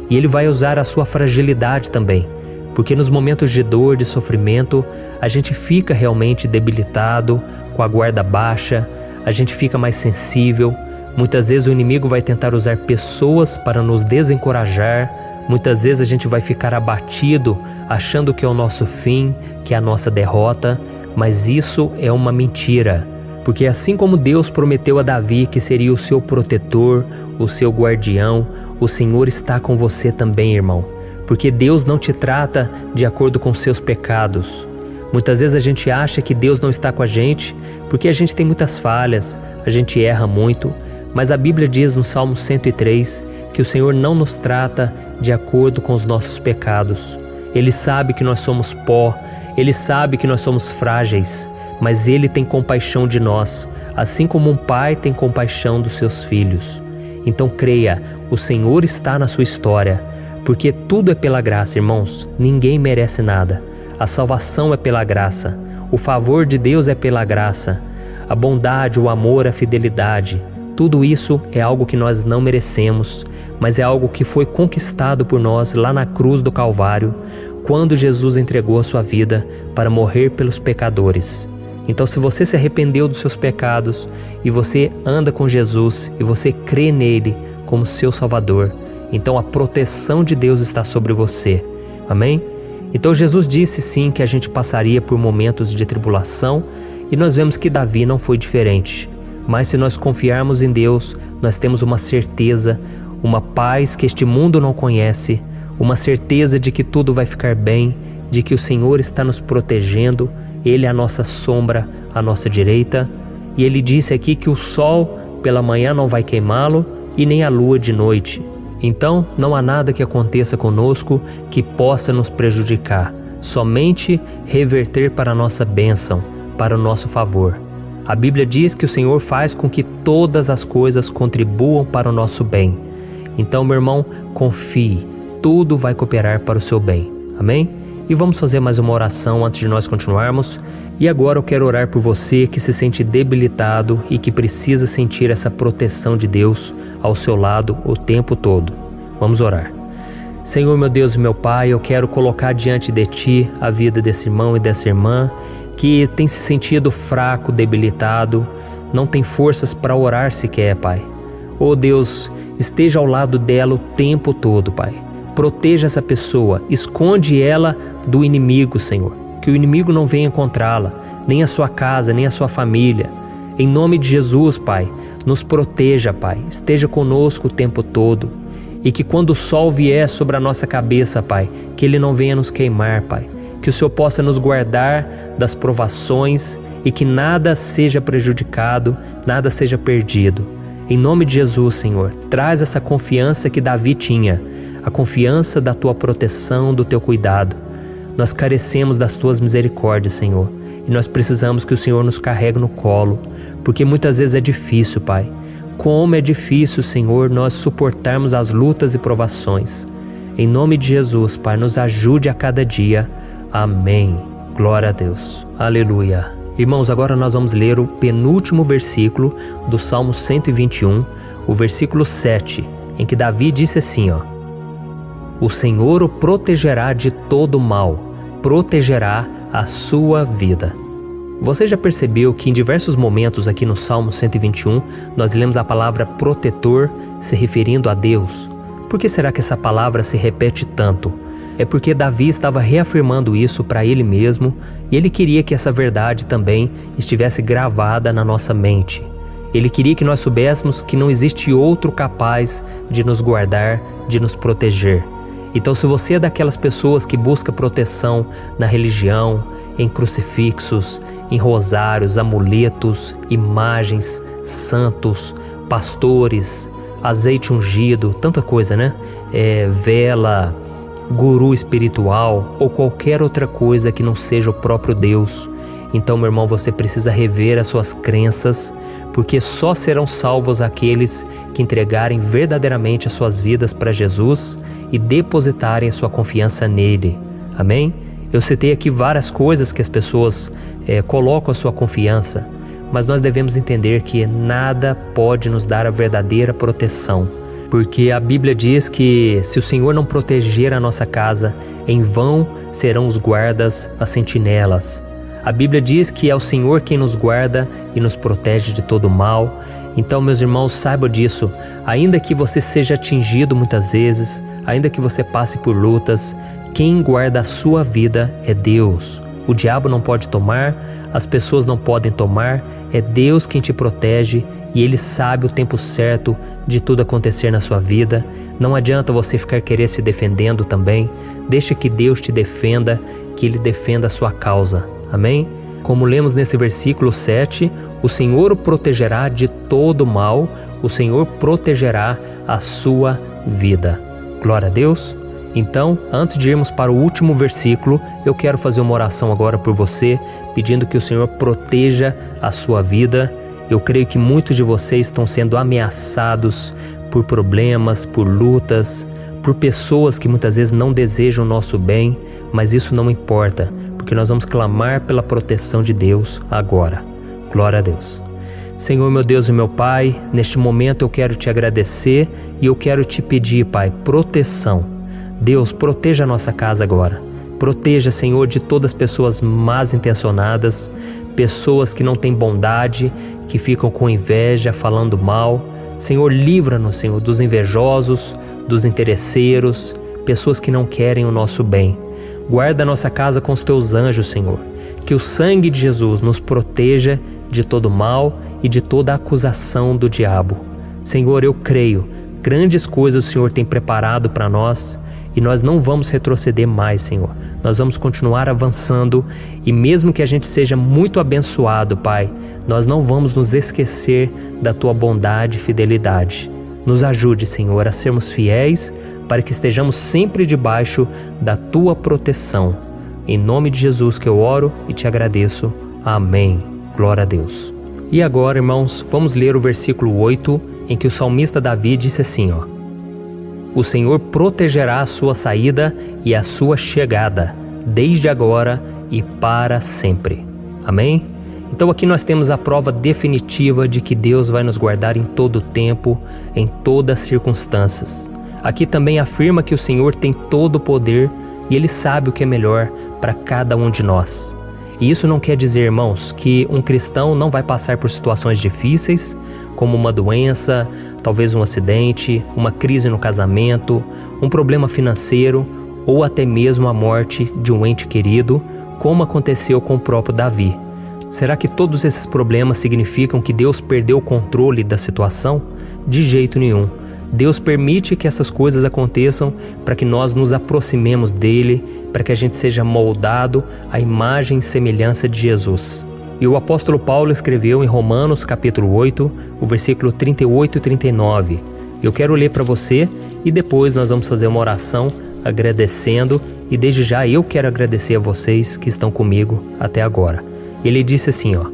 E ele vai usar a sua fragilidade também, porque nos momentos de dor, de sofrimento, a gente fica realmente debilitado, com a guarda baixa, a gente fica mais sensível. Muitas vezes o inimigo vai tentar usar pessoas para nos desencorajar. Muitas vezes a gente vai ficar abatido, achando que é o nosso fim, que é a nossa derrota. mas isso é uma mentira. Porque assim como Deus prometeu a Davi que seria o seu protetor, o seu guardião, o Senhor está com você também, irmão. Porque Deus não te trata de acordo com seus pecados. Muitas vezes a gente acha que Deus não está com a gente porque a gente tem muitas falhas, a gente erra muito, mas a Bíblia diz no Salmo 103 que o Senhor não nos trata de acordo com os nossos pecados. Ele sabe que nós somos pó, Ele sabe que nós somos frágeis, mas Ele tem compaixão de nós, assim como um pai tem compaixão dos seus filhos. Então creia, o Senhor está na sua história, porque tudo é pela graça, irmãos, ninguém merece nada. A salvação é pela graça, o favor de Deus é pela graça, a bondade, o amor, a fidelidade, tudo isso é algo que nós não merecemos, mas é algo que foi conquistado por nós lá na cruz do Calvário, quando Jesus entregou a sua vida para morrer pelos pecadores. Então, se você se arrependeu dos seus pecados e você anda com Jesus e você crê nele como seu Salvador, então a proteção de Deus está sobre você. Amém? Então Jesus disse sim que a gente passaria por momentos de tribulação e nós vemos que Davi não foi diferente. Mas se nós confiarmos em Deus, nós temos uma certeza, uma paz que este mundo não conhece, uma certeza de que tudo vai ficar bem, de que o Senhor está nos protegendo, Ele é a nossa sombra, à nossa direita. E Ele disse aqui que o sol pela manhã não vai queimá-lo e nem a lua de noite. Então, não há nada que aconteça conosco que possa nos prejudicar, somente reverter para a nossa bênção, para o nosso favor. A Bíblia diz que o Senhor faz com que todas as coisas contribuam para o nosso bem. Então, meu irmão, confie, tudo vai cooperar para o seu bem. Amém? E vamos fazer mais uma oração antes de nós continuarmos. E agora eu quero orar por você que se sente debilitado e que precisa sentir essa proteção de Deus ao seu lado o tempo todo. Vamos orar. Senhor, meu Deus e meu Pai, eu quero colocar diante de Ti a vida desse irmão e dessa irmã que tem se sentido fraco, debilitado, não tem forças para orar sequer, Pai. Oh Deus, esteja ao lado dela o tempo todo, Pai. Proteja essa pessoa, esconde ela do inimigo, Senhor. Que o inimigo não venha encontrá-la, nem a sua casa, nem a sua família. Em nome de Jesus, Pai, nos proteja, Pai. Esteja conosco o tempo todo. E que quando o sol vier sobre a nossa cabeça, Pai, que ele não venha nos queimar, Pai. Que o Senhor possa nos guardar das provações e que nada seja prejudicado, nada seja perdido. Em nome de Jesus, Senhor, traz essa confiança que Davi tinha, a confiança da Tua proteção, do Teu cuidado. Nós carecemos das Tuas misericórdias, Senhor, e nós precisamos que o Senhor nos carregue no colo, porque muitas vezes é difícil, Pai. Como é difícil, Senhor, nós suportarmos as lutas e provações. Em nome de Jesus, Pai, nos ajude a cada dia. Amém. Glória a Deus. Aleluia. Irmãos, agora nós vamos ler o penúltimo versículo do Salmo 121, o versículo 7, em que Davi disse assim, ó: O Senhor o protegerá de todo mal, protegerá a sua vida. Você já percebeu que em diversos momentos aqui no Salmo 121, nós lemos a palavra protetor se referindo a Deus? Por que será que essa palavra se repete tanto? É porque Davi estava reafirmando isso para ele mesmo e ele queria que essa verdade também estivesse gravada na nossa mente. Ele queria que nós soubéssemos que não existe outro capaz de nos guardar, de nos proteger. Então, se você é daquelas pessoas que busca proteção na religião, em crucifixos, em rosários, amuletos, imagens, santos, pastores, azeite ungido, tanta coisa, né? Vela, guru espiritual ou qualquer outra coisa que não seja o próprio Deus. Então, meu irmão, você precisa rever as suas crenças, porque só serão salvos aqueles que entregarem verdadeiramente as suas vidas para Jesus e depositarem a sua confiança nele. Amém? Eu citei aqui várias coisas que as pessoas colocam a sua confiança, mas nós devemos entender que nada pode nos dar a verdadeira proteção, porque a Bíblia diz que se o Senhor não proteger a nossa casa, em vão serão os guardas, as sentinelas. A Bíblia diz que é o Senhor quem nos guarda e nos protege de todo mal. Então, meus irmãos, saibam disso. Ainda que você seja atingido muitas vezes, ainda que você passe por lutas, quem guarda a sua vida é Deus. O diabo não pode tomar as pessoas não podem tomar, é Deus quem te protege e Ele sabe o tempo certo de tudo acontecer na sua vida. Não adianta você ficar querer se defendendo também. Deixa que Deus te defenda, que Ele defenda a sua causa. Amém? Como lemos nesse versículo 7, o Senhor o protegerá de todo mal, o Senhor protegerá a sua vida. Glória a Deus. Então, antes de irmos para o último versículo, eu quero fazer uma oração agora por você, pedindo que o Senhor proteja a sua vida. Eu creio que muitos de vocês estão sendo ameaçados por problemas, por lutas, por pessoas que muitas vezes não desejam o nosso bem, mas isso não importa, porque nós vamos clamar pela proteção de Deus agora. Glória a Deus. Senhor, meu Deus e meu Pai, neste momento eu quero te agradecer e eu quero te pedir, Pai, proteção. Deus, proteja a nossa casa agora. Proteja, Senhor, de todas as pessoas mal intencionadas, pessoas que não têm bondade, que ficam com inveja, falando mal. Senhor, livra-nos, Senhor, dos invejosos, dos interesseiros, pessoas que não querem o nosso bem. Guarda a nossa casa com os teus anjos, Senhor. Que o sangue de Jesus nos proteja de todo mal e de toda acusação do diabo. Senhor, eu creio, grandes coisas o Senhor tem preparado para nós e nós não vamos retroceder mais, Senhor. Nós vamos continuar avançando e mesmo que a gente seja muito abençoado, Pai, nós não vamos nos esquecer da Tua bondade e fidelidade. Nos ajude, Senhor, a sermos fiéis para que estejamos sempre debaixo da Tua proteção. Em nome de Jesus que eu oro e te agradeço. Amém. Glória a Deus. E agora, irmãos, vamos ler o versículo 8, em que o salmista Davi disse assim, ó: O Senhor protegerá a sua saída e a sua chegada, desde agora e para sempre. Amém? Então aqui nós temos a prova definitiva de que Deus vai nos guardar em todo o tempo, em todas as circunstâncias. Aqui também afirma que o Senhor tem todo o poder e Ele sabe o que é melhor para cada um de nós. E isso não quer dizer, irmãos, que um cristão não vai passar por situações difíceis, como uma doença, talvez um acidente, uma crise no casamento, um problema financeiro ou até mesmo a morte de um ente querido, como aconteceu com o próprio Davi. Será que todos esses problemas significam que Deus perdeu o controle da situação? De jeito nenhum. Deus permite que essas coisas aconteçam para que nós nos aproximemos dele, para que a gente seja moldado à imagem e semelhança de Jesus. E o apóstolo Paulo escreveu em Romanos capítulo 8, o versículo 38 e 39. Eu quero ler para você e depois nós vamos fazer uma oração agradecendo, e desde já eu quero agradecer a vocês que estão comigo até agora. Ele disse assim, ó: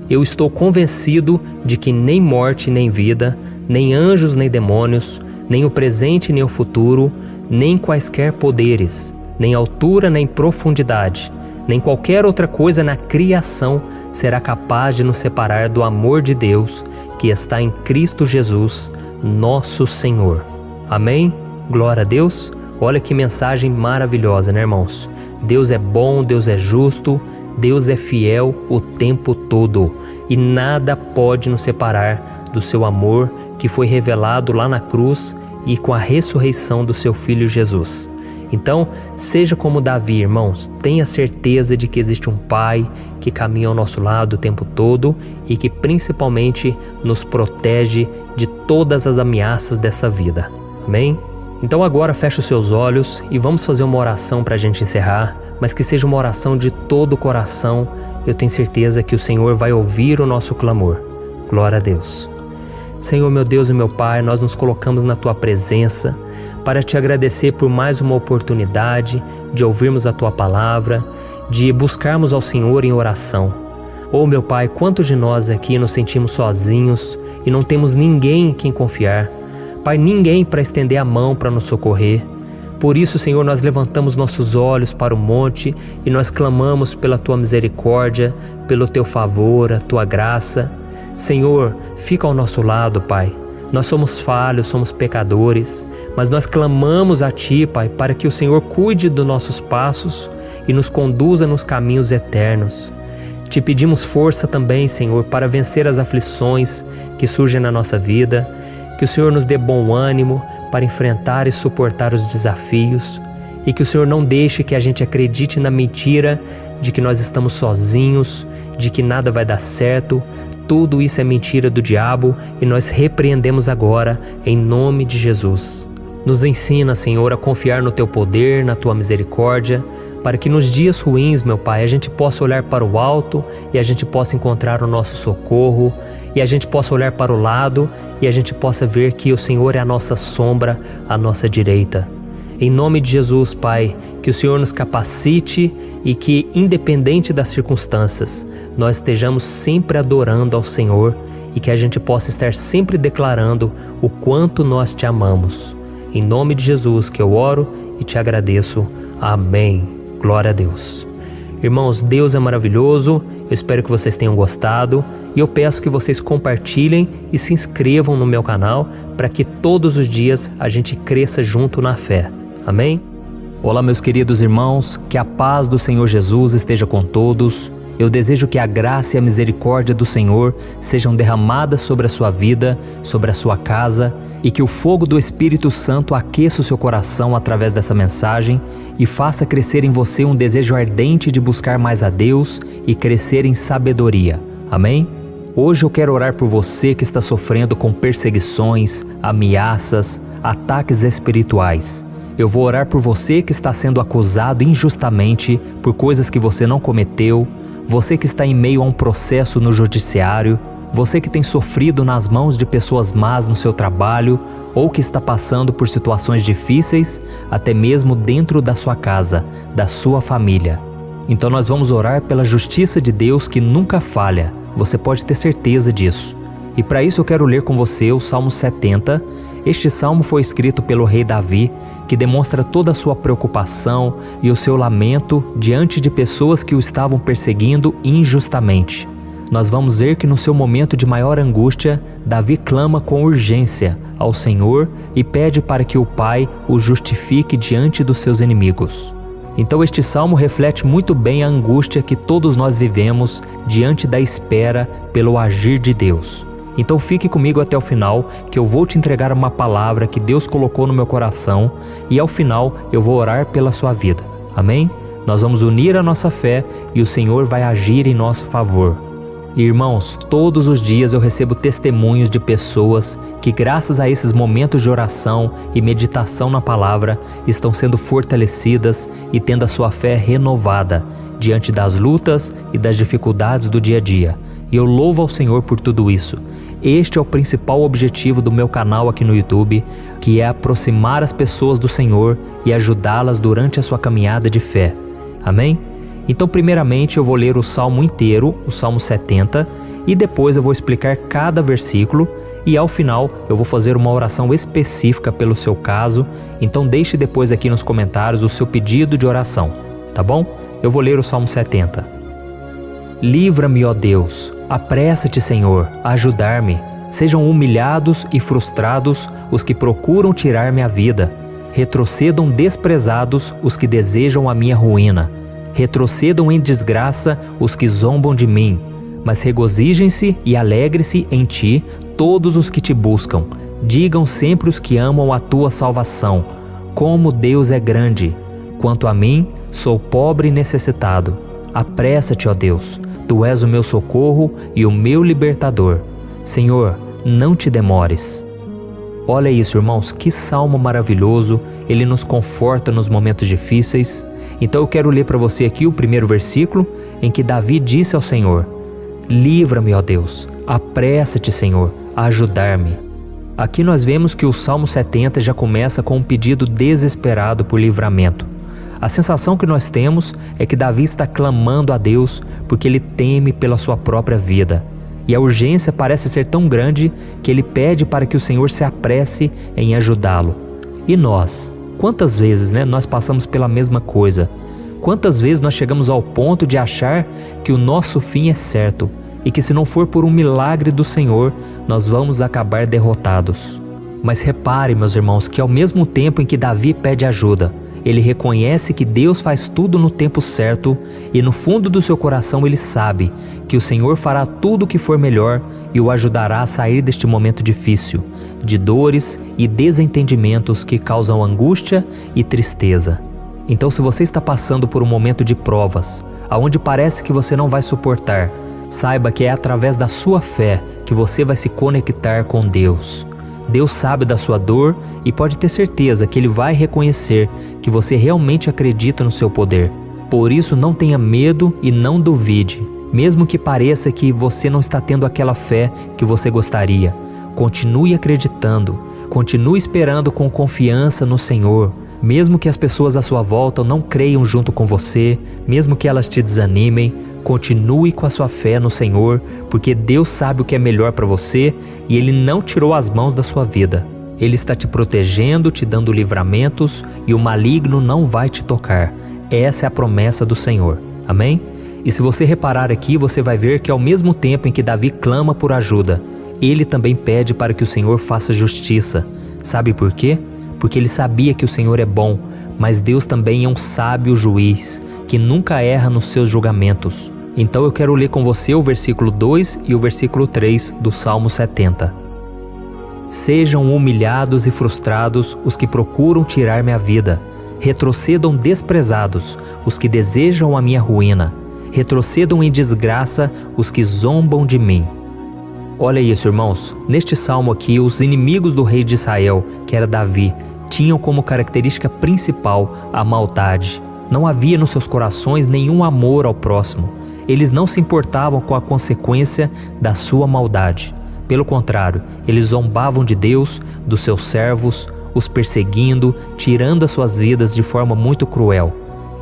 Eu estou convencido de que nem morte nem vida, nem anjos nem demônios, nem o presente nem o futuro, nem quaisquer poderes, nem altura nem profundidade, nem qualquer outra coisa na criação será capaz de nos separar do amor de Deus que está em Cristo Jesus, nosso Senhor. Amém? Glória a Deus. Olha que mensagem maravilhosa, né, irmãos? Deus é bom, Deus é justo, Deus é fiel o tempo todo e nada pode nos separar do seu amor que foi revelado lá na cruz e com a ressurreição do seu Filho Jesus. Então, seja como Davi, irmãos, tenha certeza de que existe um Pai que caminha ao nosso lado o tempo todo e que principalmente nos protege de todas as ameaças dessa vida. Amém? Então agora feche os seus olhos e vamos fazer uma oração para a gente encerrar, mas que seja uma oração de todo o coração. Eu tenho certeza que o Senhor vai ouvir o nosso clamor. Glória a Deus. Senhor, meu Deus e meu Pai, nós nos colocamos na Tua presença para Te agradecer por mais uma oportunidade de ouvirmos a Tua palavra, de buscarmos ao Senhor em oração. Oh, meu Pai, quantos de nós aqui nos sentimos sozinhos e não temos ninguém em quem confiar. Pai, ninguém para estender a mão para nos socorrer. Por isso, Senhor, nós levantamos nossos olhos para o monte e nós clamamos pela Tua misericórdia, pelo Teu favor, a Tua graça. Senhor, fica ao nosso lado, Pai. Nós somos falhos, somos pecadores, mas nós clamamos a Ti, Pai, para que o Senhor cuide dos nossos passos e nos conduza nos caminhos eternos. Te pedimos força também, Senhor, para vencer as aflições que surgem na nossa vida, que o Senhor nos dê bom ânimo para enfrentar e suportar os desafios e que o Senhor não deixe que a gente acredite na mentira de que nós estamos sozinhos, de que nada vai dar certo. Tudo isso é mentira do diabo e nós repreendemos agora em nome de Jesus. Nos ensina, Senhor, a confiar no Teu poder, na Tua misericórdia, para que nos dias ruins, meu Pai, a gente possa olhar para o alto e a gente possa encontrar o nosso socorro, e a gente possa olhar para o lado e a gente possa ver que o Senhor é a nossa sombra, a nossa direita. Em nome de Jesus, Pai, que o Senhor nos capacite e que, independente das circunstâncias, nós estejamos sempre adorando ao Senhor e que a gente possa estar sempre declarando o quanto nós Te amamos. Em nome de Jesus que eu oro e Te agradeço. Amém. Glória a Deus. Irmãos, Deus é maravilhoso. Eu espero que vocês tenham gostado e eu peço que vocês compartilhem e se inscrevam no meu canal para que todos os dias a gente cresça junto na fé. Amém? Olá, meus queridos irmãos, que a paz do Senhor Jesus esteja com todos. Eu desejo que a graça e a misericórdia do Senhor sejam derramadas sobre a sua vida, sobre a sua casa, e que o fogo do Espírito Santo aqueça o seu coração através dessa mensagem e faça crescer em você um desejo ardente de buscar mais a Deus e crescer em sabedoria. Amém? Hoje eu quero orar por você que está sofrendo com perseguições, ameaças, ataques espirituais. Eu vou orar por você que está sendo acusado injustamente por coisas que você não cometeu, você que está em meio a um processo no judiciário, você que tem sofrido nas mãos de pessoas más no seu trabalho ou que está passando por situações difíceis, até mesmo dentro da sua casa, da sua família. Então nós vamos orar pela justiça de Deus que nunca falha, você pode ter certeza disso. E para isso eu quero ler com você o Salmo 70. Este salmo foi escrito pelo rei Davi, que demonstra toda a sua preocupação e o seu lamento diante de pessoas que o estavam perseguindo injustamente. Nós vamos ver que no seu momento de maior angústia, Davi clama com urgência ao Senhor e pede para que o Pai o justifique diante dos seus inimigos. Então este salmo reflete muito bem a angústia que todos nós vivemos diante da espera pelo agir de Deus. Então fique comigo até o final, que eu vou te entregar uma palavra que Deus colocou no meu coração e ao final eu vou orar pela sua vida. Amém? Nós vamos unir a nossa fé e o Senhor vai agir em nosso favor. Irmãos, todos os dias eu recebo testemunhos de pessoas que, graças a esses momentos de oração e meditação na palavra, estão sendo fortalecidas e tendo a sua fé renovada diante das lutas e das dificuldades do dia a dia. E eu louvo ao Senhor por tudo isso. Este é o principal objetivo do meu canal aqui no YouTube, que é aproximar as pessoas do Senhor e ajudá-las durante a sua caminhada de fé. Amém? Então, primeiramente, eu vou ler o Salmo inteiro, o Salmo 70, e depois eu vou explicar cada versículo e ao final eu vou fazer uma oração específica pelo seu caso. Então deixe depois aqui nos comentários o seu pedido de oração, tá bom? Eu vou ler o Salmo 70. Livra-me, ó Deus, apressa-te, Senhor, a ajudar-me. Sejam humilhados e frustrados os que procuram tirar-me a vida. Retrocedam desprezados os que desejam a minha ruína. Retrocedam em desgraça os que zombam de mim. Mas regozijem-se e alegre-se em ti todos os que te buscam. Digam sempre os que amam a tua salvação: como Deus é grande! Quanto a mim, sou pobre e necessitado. Apressa-te, ó Deus, tu és o meu socorro e o meu libertador. Senhor, não te demores. Olha isso, irmãos, que salmo maravilhoso, ele nos conforta nos momentos difíceis. Então eu quero ler para você aqui o primeiro versículo, em que Davi disse ao Senhor: livra-me, ó Deus, apressa-te, Senhor, a ajudar-me. Aqui nós vemos que o Salmo 70 já começa com um pedido desesperado por livramento. A sensação que nós temos é que Davi está clamando a Deus porque ele teme pela sua própria vida. E a urgência parece ser tão grande que ele pede para que o Senhor se apresse em ajudá-lo. E nós? Quantas vezes nós passamos pela mesma coisa? Quantas vezes nós chegamos ao ponto de achar que o nosso fim é certo e que se não for por um milagre do Senhor, nós vamos acabar derrotados? Mas repare, meus irmãos, que ao mesmo tempo em que Davi pede ajuda, ele reconhece que Deus faz tudo no tempo certo e no fundo do seu coração ele sabe que o Senhor fará tudo o que for melhor e o ajudará a sair deste momento difícil, de dores e desentendimentos que causam angústia e tristeza. Então, se você está passando por um momento de provas, aonde parece que você não vai suportar, saiba que é através da sua fé que você vai se conectar com Deus. Deus sabe da sua dor e pode ter certeza que Ele vai reconhecer que você realmente acredita no seu poder. Por isso, não tenha medo e não duvide, mesmo que pareça que você não está tendo aquela fé que você gostaria. Continue acreditando, continue esperando com confiança no Senhor. Mesmo que as pessoas à sua volta não creiam junto com você, mesmo que elas te desanimem, continue com a sua fé no Senhor, porque Deus sabe o que é melhor para você e Ele não tirou as mãos da sua vida. Ele está te protegendo, te dando livramentos e o maligno não vai te tocar. Essa é a promessa do Senhor. Amém? E se você reparar aqui, você vai ver que ao mesmo tempo em que Davi clama por ajuda, ele também pede para que o Senhor faça justiça. Sabe por quê? Porque ele sabia que o Senhor é bom, mas Deus também é um sábio juiz, que nunca erra nos seus julgamentos. Então eu quero ler com você o versículo 2 e o versículo 3 do Salmo 70. Sejam humilhados e frustrados os que procuram tirar minha vida. Retrocedam desprezados os que desejam a minha ruína. Retrocedam em desgraça os que zombam de mim. Olha isso, irmãos. Neste salmo aqui, os inimigos do rei de Israel, que era Davi, tinham como característica principal a maldade. Não havia nos seus corações nenhum amor ao próximo. Eles não se importavam com a consequência da sua maldade. Pelo contrário, eles zombavam de Deus, dos seus servos, os perseguindo, tirando as suas vidas de forma muito cruel.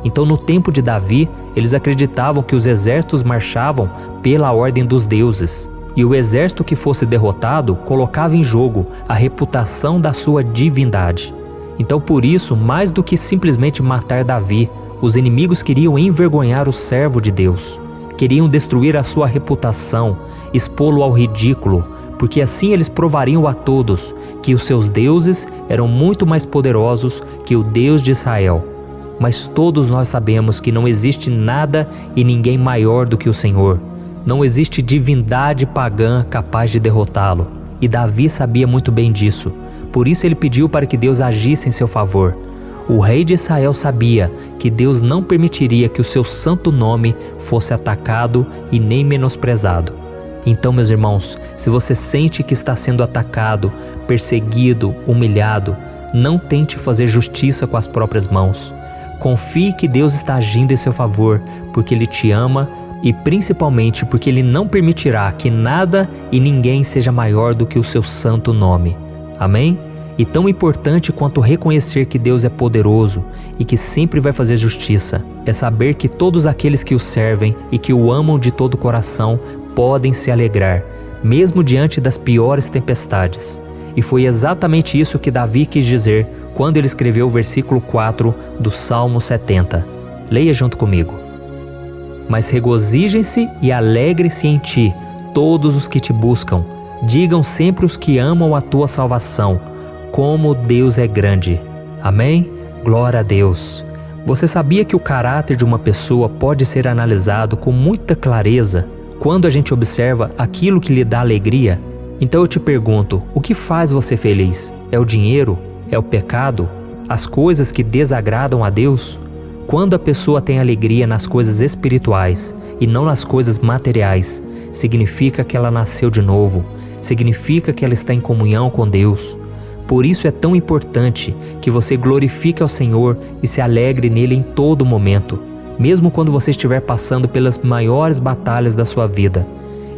Então, no tempo de Davi, eles acreditavam que os exércitos marchavam pela ordem dos deuses. E o exército que fosse derrotado colocava em jogo a reputação da sua divindade. Então, por isso, mais do que simplesmente matar Davi, os inimigos queriam envergonhar o servo de Deus. Queriam destruir a sua reputação, expô-lo ao ridículo, porque assim eles provariam a todos que os seus deuses eram muito mais poderosos que o Deus de Israel. Mas todos nós sabemos que não existe nada e ninguém maior do que o Senhor. Não existe divindade pagã capaz de derrotá-lo. E Davi sabia muito bem disso. Por isso ele pediu para que Deus agisse em seu favor. O rei de Israel sabia que Deus não permitiria que o seu santo nome fosse atacado e nem menosprezado. Então, meus irmãos, se você sente que está sendo atacado, perseguido, humilhado, não tente fazer justiça com as próprias mãos. Confie que Deus está agindo em seu favor, porque Ele te ama e principalmente porque Ele não permitirá que nada e ninguém seja maior do que o seu santo nome. Amém? E tão importante quanto reconhecer que Deus é poderoso e que sempre vai fazer justiça, é saber que todos aqueles que o servem e que o amam de todo o coração podem se alegrar, mesmo diante das piores tempestades. E foi exatamente isso que Davi quis dizer quando ele escreveu o versículo 4 do Salmo 70. Leia junto comigo. Mas regozijem-se e alegrem-se em ti, todos os que te buscam. Digam sempre os que amam a tua salvação, como Deus é grande. Amém? Glória a Deus. Você sabia que o caráter de uma pessoa pode ser analisado com muita clareza quando a gente observa aquilo que lhe dá alegria? Então eu te pergunto, o que faz você feliz? É o dinheiro? É o pecado? As coisas que desagradam a Deus? Quando a pessoa tem alegria nas coisas espirituais e não nas coisas materiais, significa que ela nasceu de novo, significa que ela está em comunhão com Deus. Por isso é tão importante que você glorifique ao Senhor e se alegre nele em todo momento, mesmo quando você estiver passando pelas maiores batalhas da sua vida.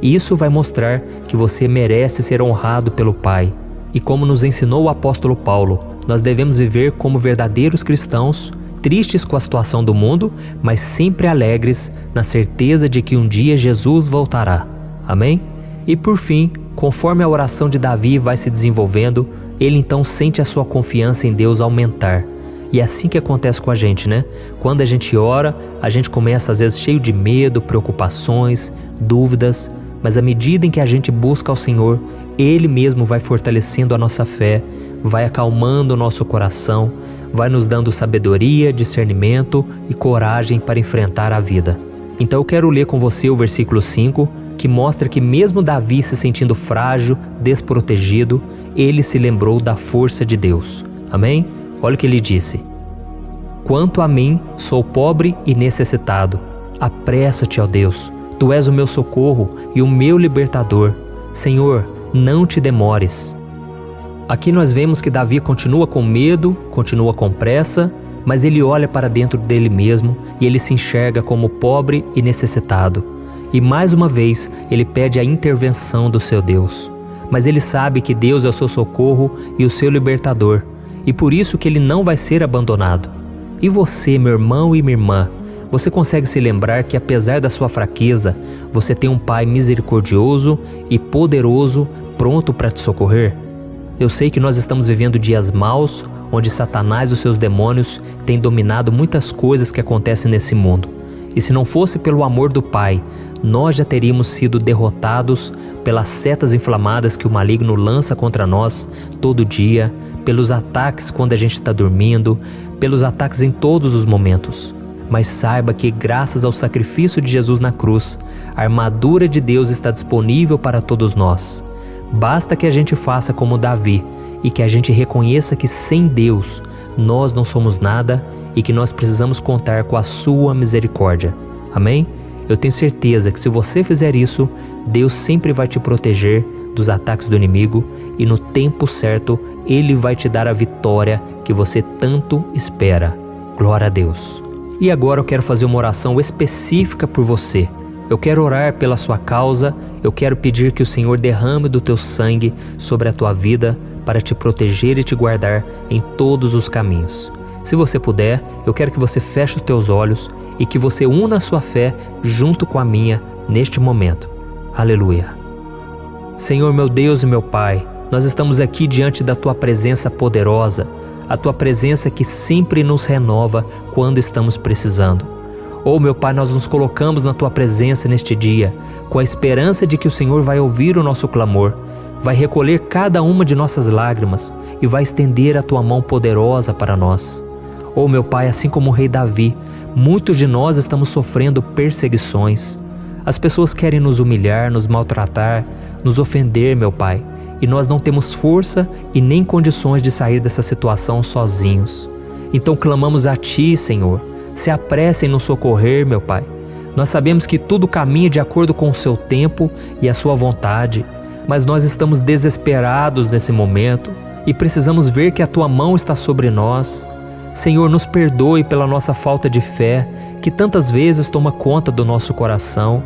Isso vai mostrar que você merece ser honrado pelo Pai. E como nos ensinou o apóstolo Paulo, nós devemos viver como verdadeiros cristãos, tristes com a situação do mundo, mas sempre alegres na certeza de que um dia Jesus voltará. Amém? E por fim, conforme a oração de Davi vai se desenvolvendo, ele então sente a sua confiança em Deus aumentar. E é assim que acontece com a gente, né? Quando a gente ora, a gente começa às vezes cheio de medo, preocupações, dúvidas, mas à medida em que a gente busca ao Senhor, Ele mesmo vai fortalecendo a nossa fé, vai acalmando o nosso coração, vai nos dando sabedoria, discernimento e coragem para enfrentar a vida. Então eu quero ler com você o versículo 5, que mostra que mesmo Davi se sentindo frágil, desprotegido, ele se lembrou da força de Deus. Amém? Olha o que ele disse. Quanto a mim, sou pobre e necessitado. Apressa-te, ó Deus, Tu és o meu socorro e o meu libertador. Senhor, não te demores. Aqui nós vemos que Davi continua com medo, continua com pressa, mas ele olha para dentro dele mesmo e ele se enxerga como pobre e necessitado. E mais uma vez ele pede a intervenção do seu Deus. Mas ele sabe que Deus é o seu socorro e o seu libertador, e por isso que ele não vai ser abandonado. E você, meu irmão e minha irmã, você consegue se lembrar que apesar da sua fraqueza, você tem um Pai misericordioso e poderoso pronto para te socorrer? Eu sei que nós estamos vivendo dias maus, onde Satanás e os seus demônios têm dominado muitas coisas que acontecem nesse mundo. E se não fosse pelo amor do Pai, nós já teríamos sido derrotados pelas setas inflamadas que o maligno lança contra nós todo dia, pelos ataques quando a gente está dormindo, pelos ataques em todos os momentos. Mas saiba que graças ao sacrifício de Jesus na cruz, a armadura de Deus está disponível para todos nós. Basta que a gente faça como Davi e que a gente reconheça que sem Deus nós não somos nada e que nós precisamos contar com a sua misericórdia. Amém? Eu tenho certeza que se você fizer isso, Deus sempre vai te proteger dos ataques do inimigo e no tempo certo Ele vai te dar a vitória que você tanto espera. Glória a Deus. E agora eu quero fazer uma oração específica por você. Eu quero orar pela sua causa, eu quero pedir que o Senhor derrame do teu sangue sobre a tua vida para te proteger e te guardar em todos os caminhos. Se você puder, eu quero que você feche os teus olhos e que você una a sua fé junto com a minha neste momento. Aleluia. Senhor, meu Deus e meu Pai, nós estamos aqui diante da Tua presença poderosa, a Tua presença que sempre nos renova quando estamos precisando. Oh, meu Pai, nós nos colocamos na Tua presença neste dia, com a esperança de que o Senhor vai ouvir o nosso clamor, vai recolher cada uma de nossas lágrimas e vai estender a Tua mão poderosa para nós. Oh, meu Pai, assim como o rei Davi, muitos de nós estamos sofrendo perseguições. As pessoas querem nos humilhar, nos maltratar, nos ofender, meu Pai, e nós não temos força e nem condições de sair dessa situação sozinhos. Então clamamos a Ti, Senhor, se apresse em nos socorrer, meu Pai. Nós sabemos que tudo caminha de acordo com o Seu tempo e a Sua vontade, mas nós estamos desesperados nesse momento e precisamos ver que a Tua mão está sobre nós. Senhor, nos perdoe pela nossa falta de fé, que tantas vezes toma conta do nosso coração.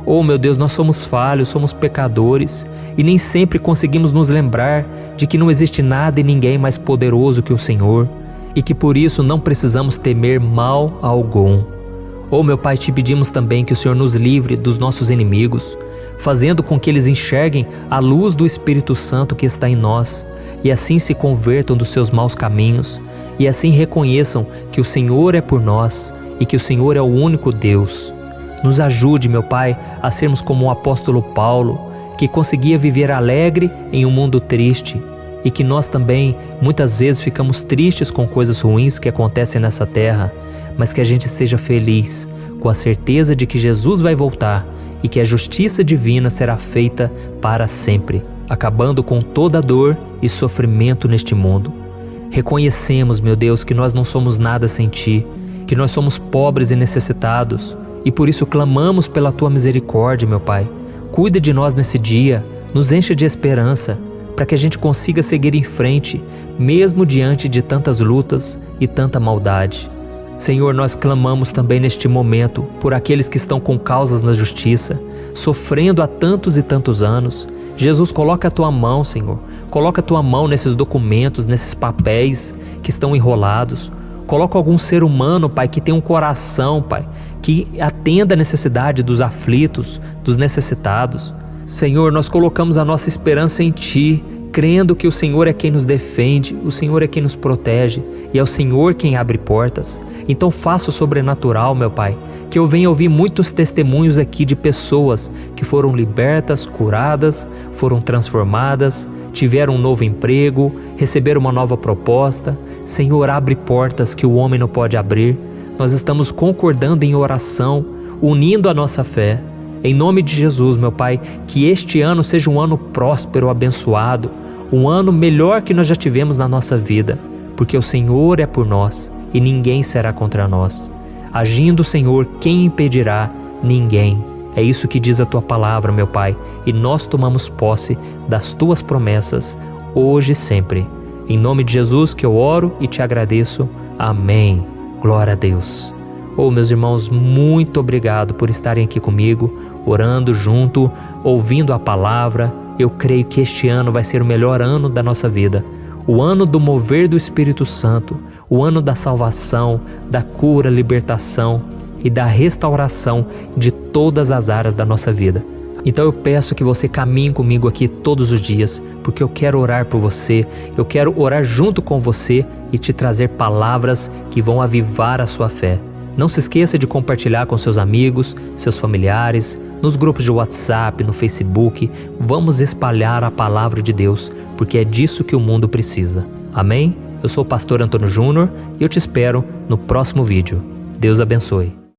Oh, meu Deus, nós somos falhos, somos pecadores e nem sempre conseguimos nos lembrar de que não existe nada e ninguém mais poderoso que o Senhor e que por isso não precisamos temer mal algum. Oh, meu Pai, te pedimos também que o Senhor nos livre dos nossos inimigos, fazendo com que eles enxerguem a luz do Espírito Santo que está em nós e assim se convertam dos seus maus caminhos e assim reconheçam que o Senhor é por nós e que o Senhor é o único Deus. Nos ajude, meu Pai, a sermos como o apóstolo Paulo, que conseguia viver alegre em um mundo triste e que nós também muitas vezes ficamos tristes com coisas ruins que acontecem nessa terra, mas que a gente seja feliz com a certeza de que Jesus vai voltar e que a justiça divina será feita para sempre, acabando com toda dor e sofrimento neste mundo. Reconhecemos, meu Deus, que nós não somos nada sem Ti, que nós somos pobres e necessitados, e por isso clamamos pela Tua misericórdia, meu Pai. Cuida de nós nesse dia, nos enche de esperança, para que a gente consiga seguir em frente, mesmo diante de tantas lutas e tanta maldade. Senhor, nós clamamos também neste momento por aqueles que estão com causas na justiça, sofrendo há tantos e tantos anos. Jesus, coloca a Tua mão, Senhor. Coloca a Tua mão nesses documentos, nesses papéis que estão enrolados. Coloca algum ser humano, Pai, que tem um coração, Pai, que atenda a necessidade dos aflitos, dos necessitados. Senhor, nós colocamos a nossa esperança em Ti, crendo que o Senhor é quem nos defende, o Senhor é quem nos protege e é o Senhor quem abre portas. Então faça o sobrenatural, meu Pai, que eu venha ouvir muitos testemunhos aqui de pessoas que foram libertas, curadas, foram transformadas, tiveram um novo emprego, receberam uma nova proposta. Senhor, abre portas que o homem não pode abrir. Nós estamos concordando em oração, unindo a nossa fé. Em nome de Jesus, meu Pai, que este ano seja um ano próspero, abençoado, um ano melhor que nós já tivemos na nossa vida, porque o Senhor é por nós e ninguém será contra nós. Agindo, Senhor, quem impedirá? Ninguém. É isso que diz a Tua palavra, meu Pai, e nós tomamos posse das Tuas promessas, hoje e sempre. Em nome de Jesus que eu oro e te agradeço. Amém. Glória a Deus. Meus irmãos, muito obrigado por estarem aqui comigo, orando junto, ouvindo a palavra. Eu creio que este ano vai ser o melhor ano da nossa vida. O ano do mover do Espírito Santo, o ano da salvação, da cura, libertação e da restauração de todas as áreas da nossa vida. Então eu peço que você caminhe comigo aqui todos os dias, porque eu quero orar por você, eu quero orar junto com você e te trazer palavras que vão avivar a sua fé. Não se esqueça de compartilhar com seus amigos, seus familiares, nos grupos de WhatsApp, no Facebook. Vamos espalhar a palavra de Deus, porque é disso que o mundo precisa. Amém? Eu sou o pastor Antônio Júnior e eu te espero no próximo vídeo. Deus abençoe.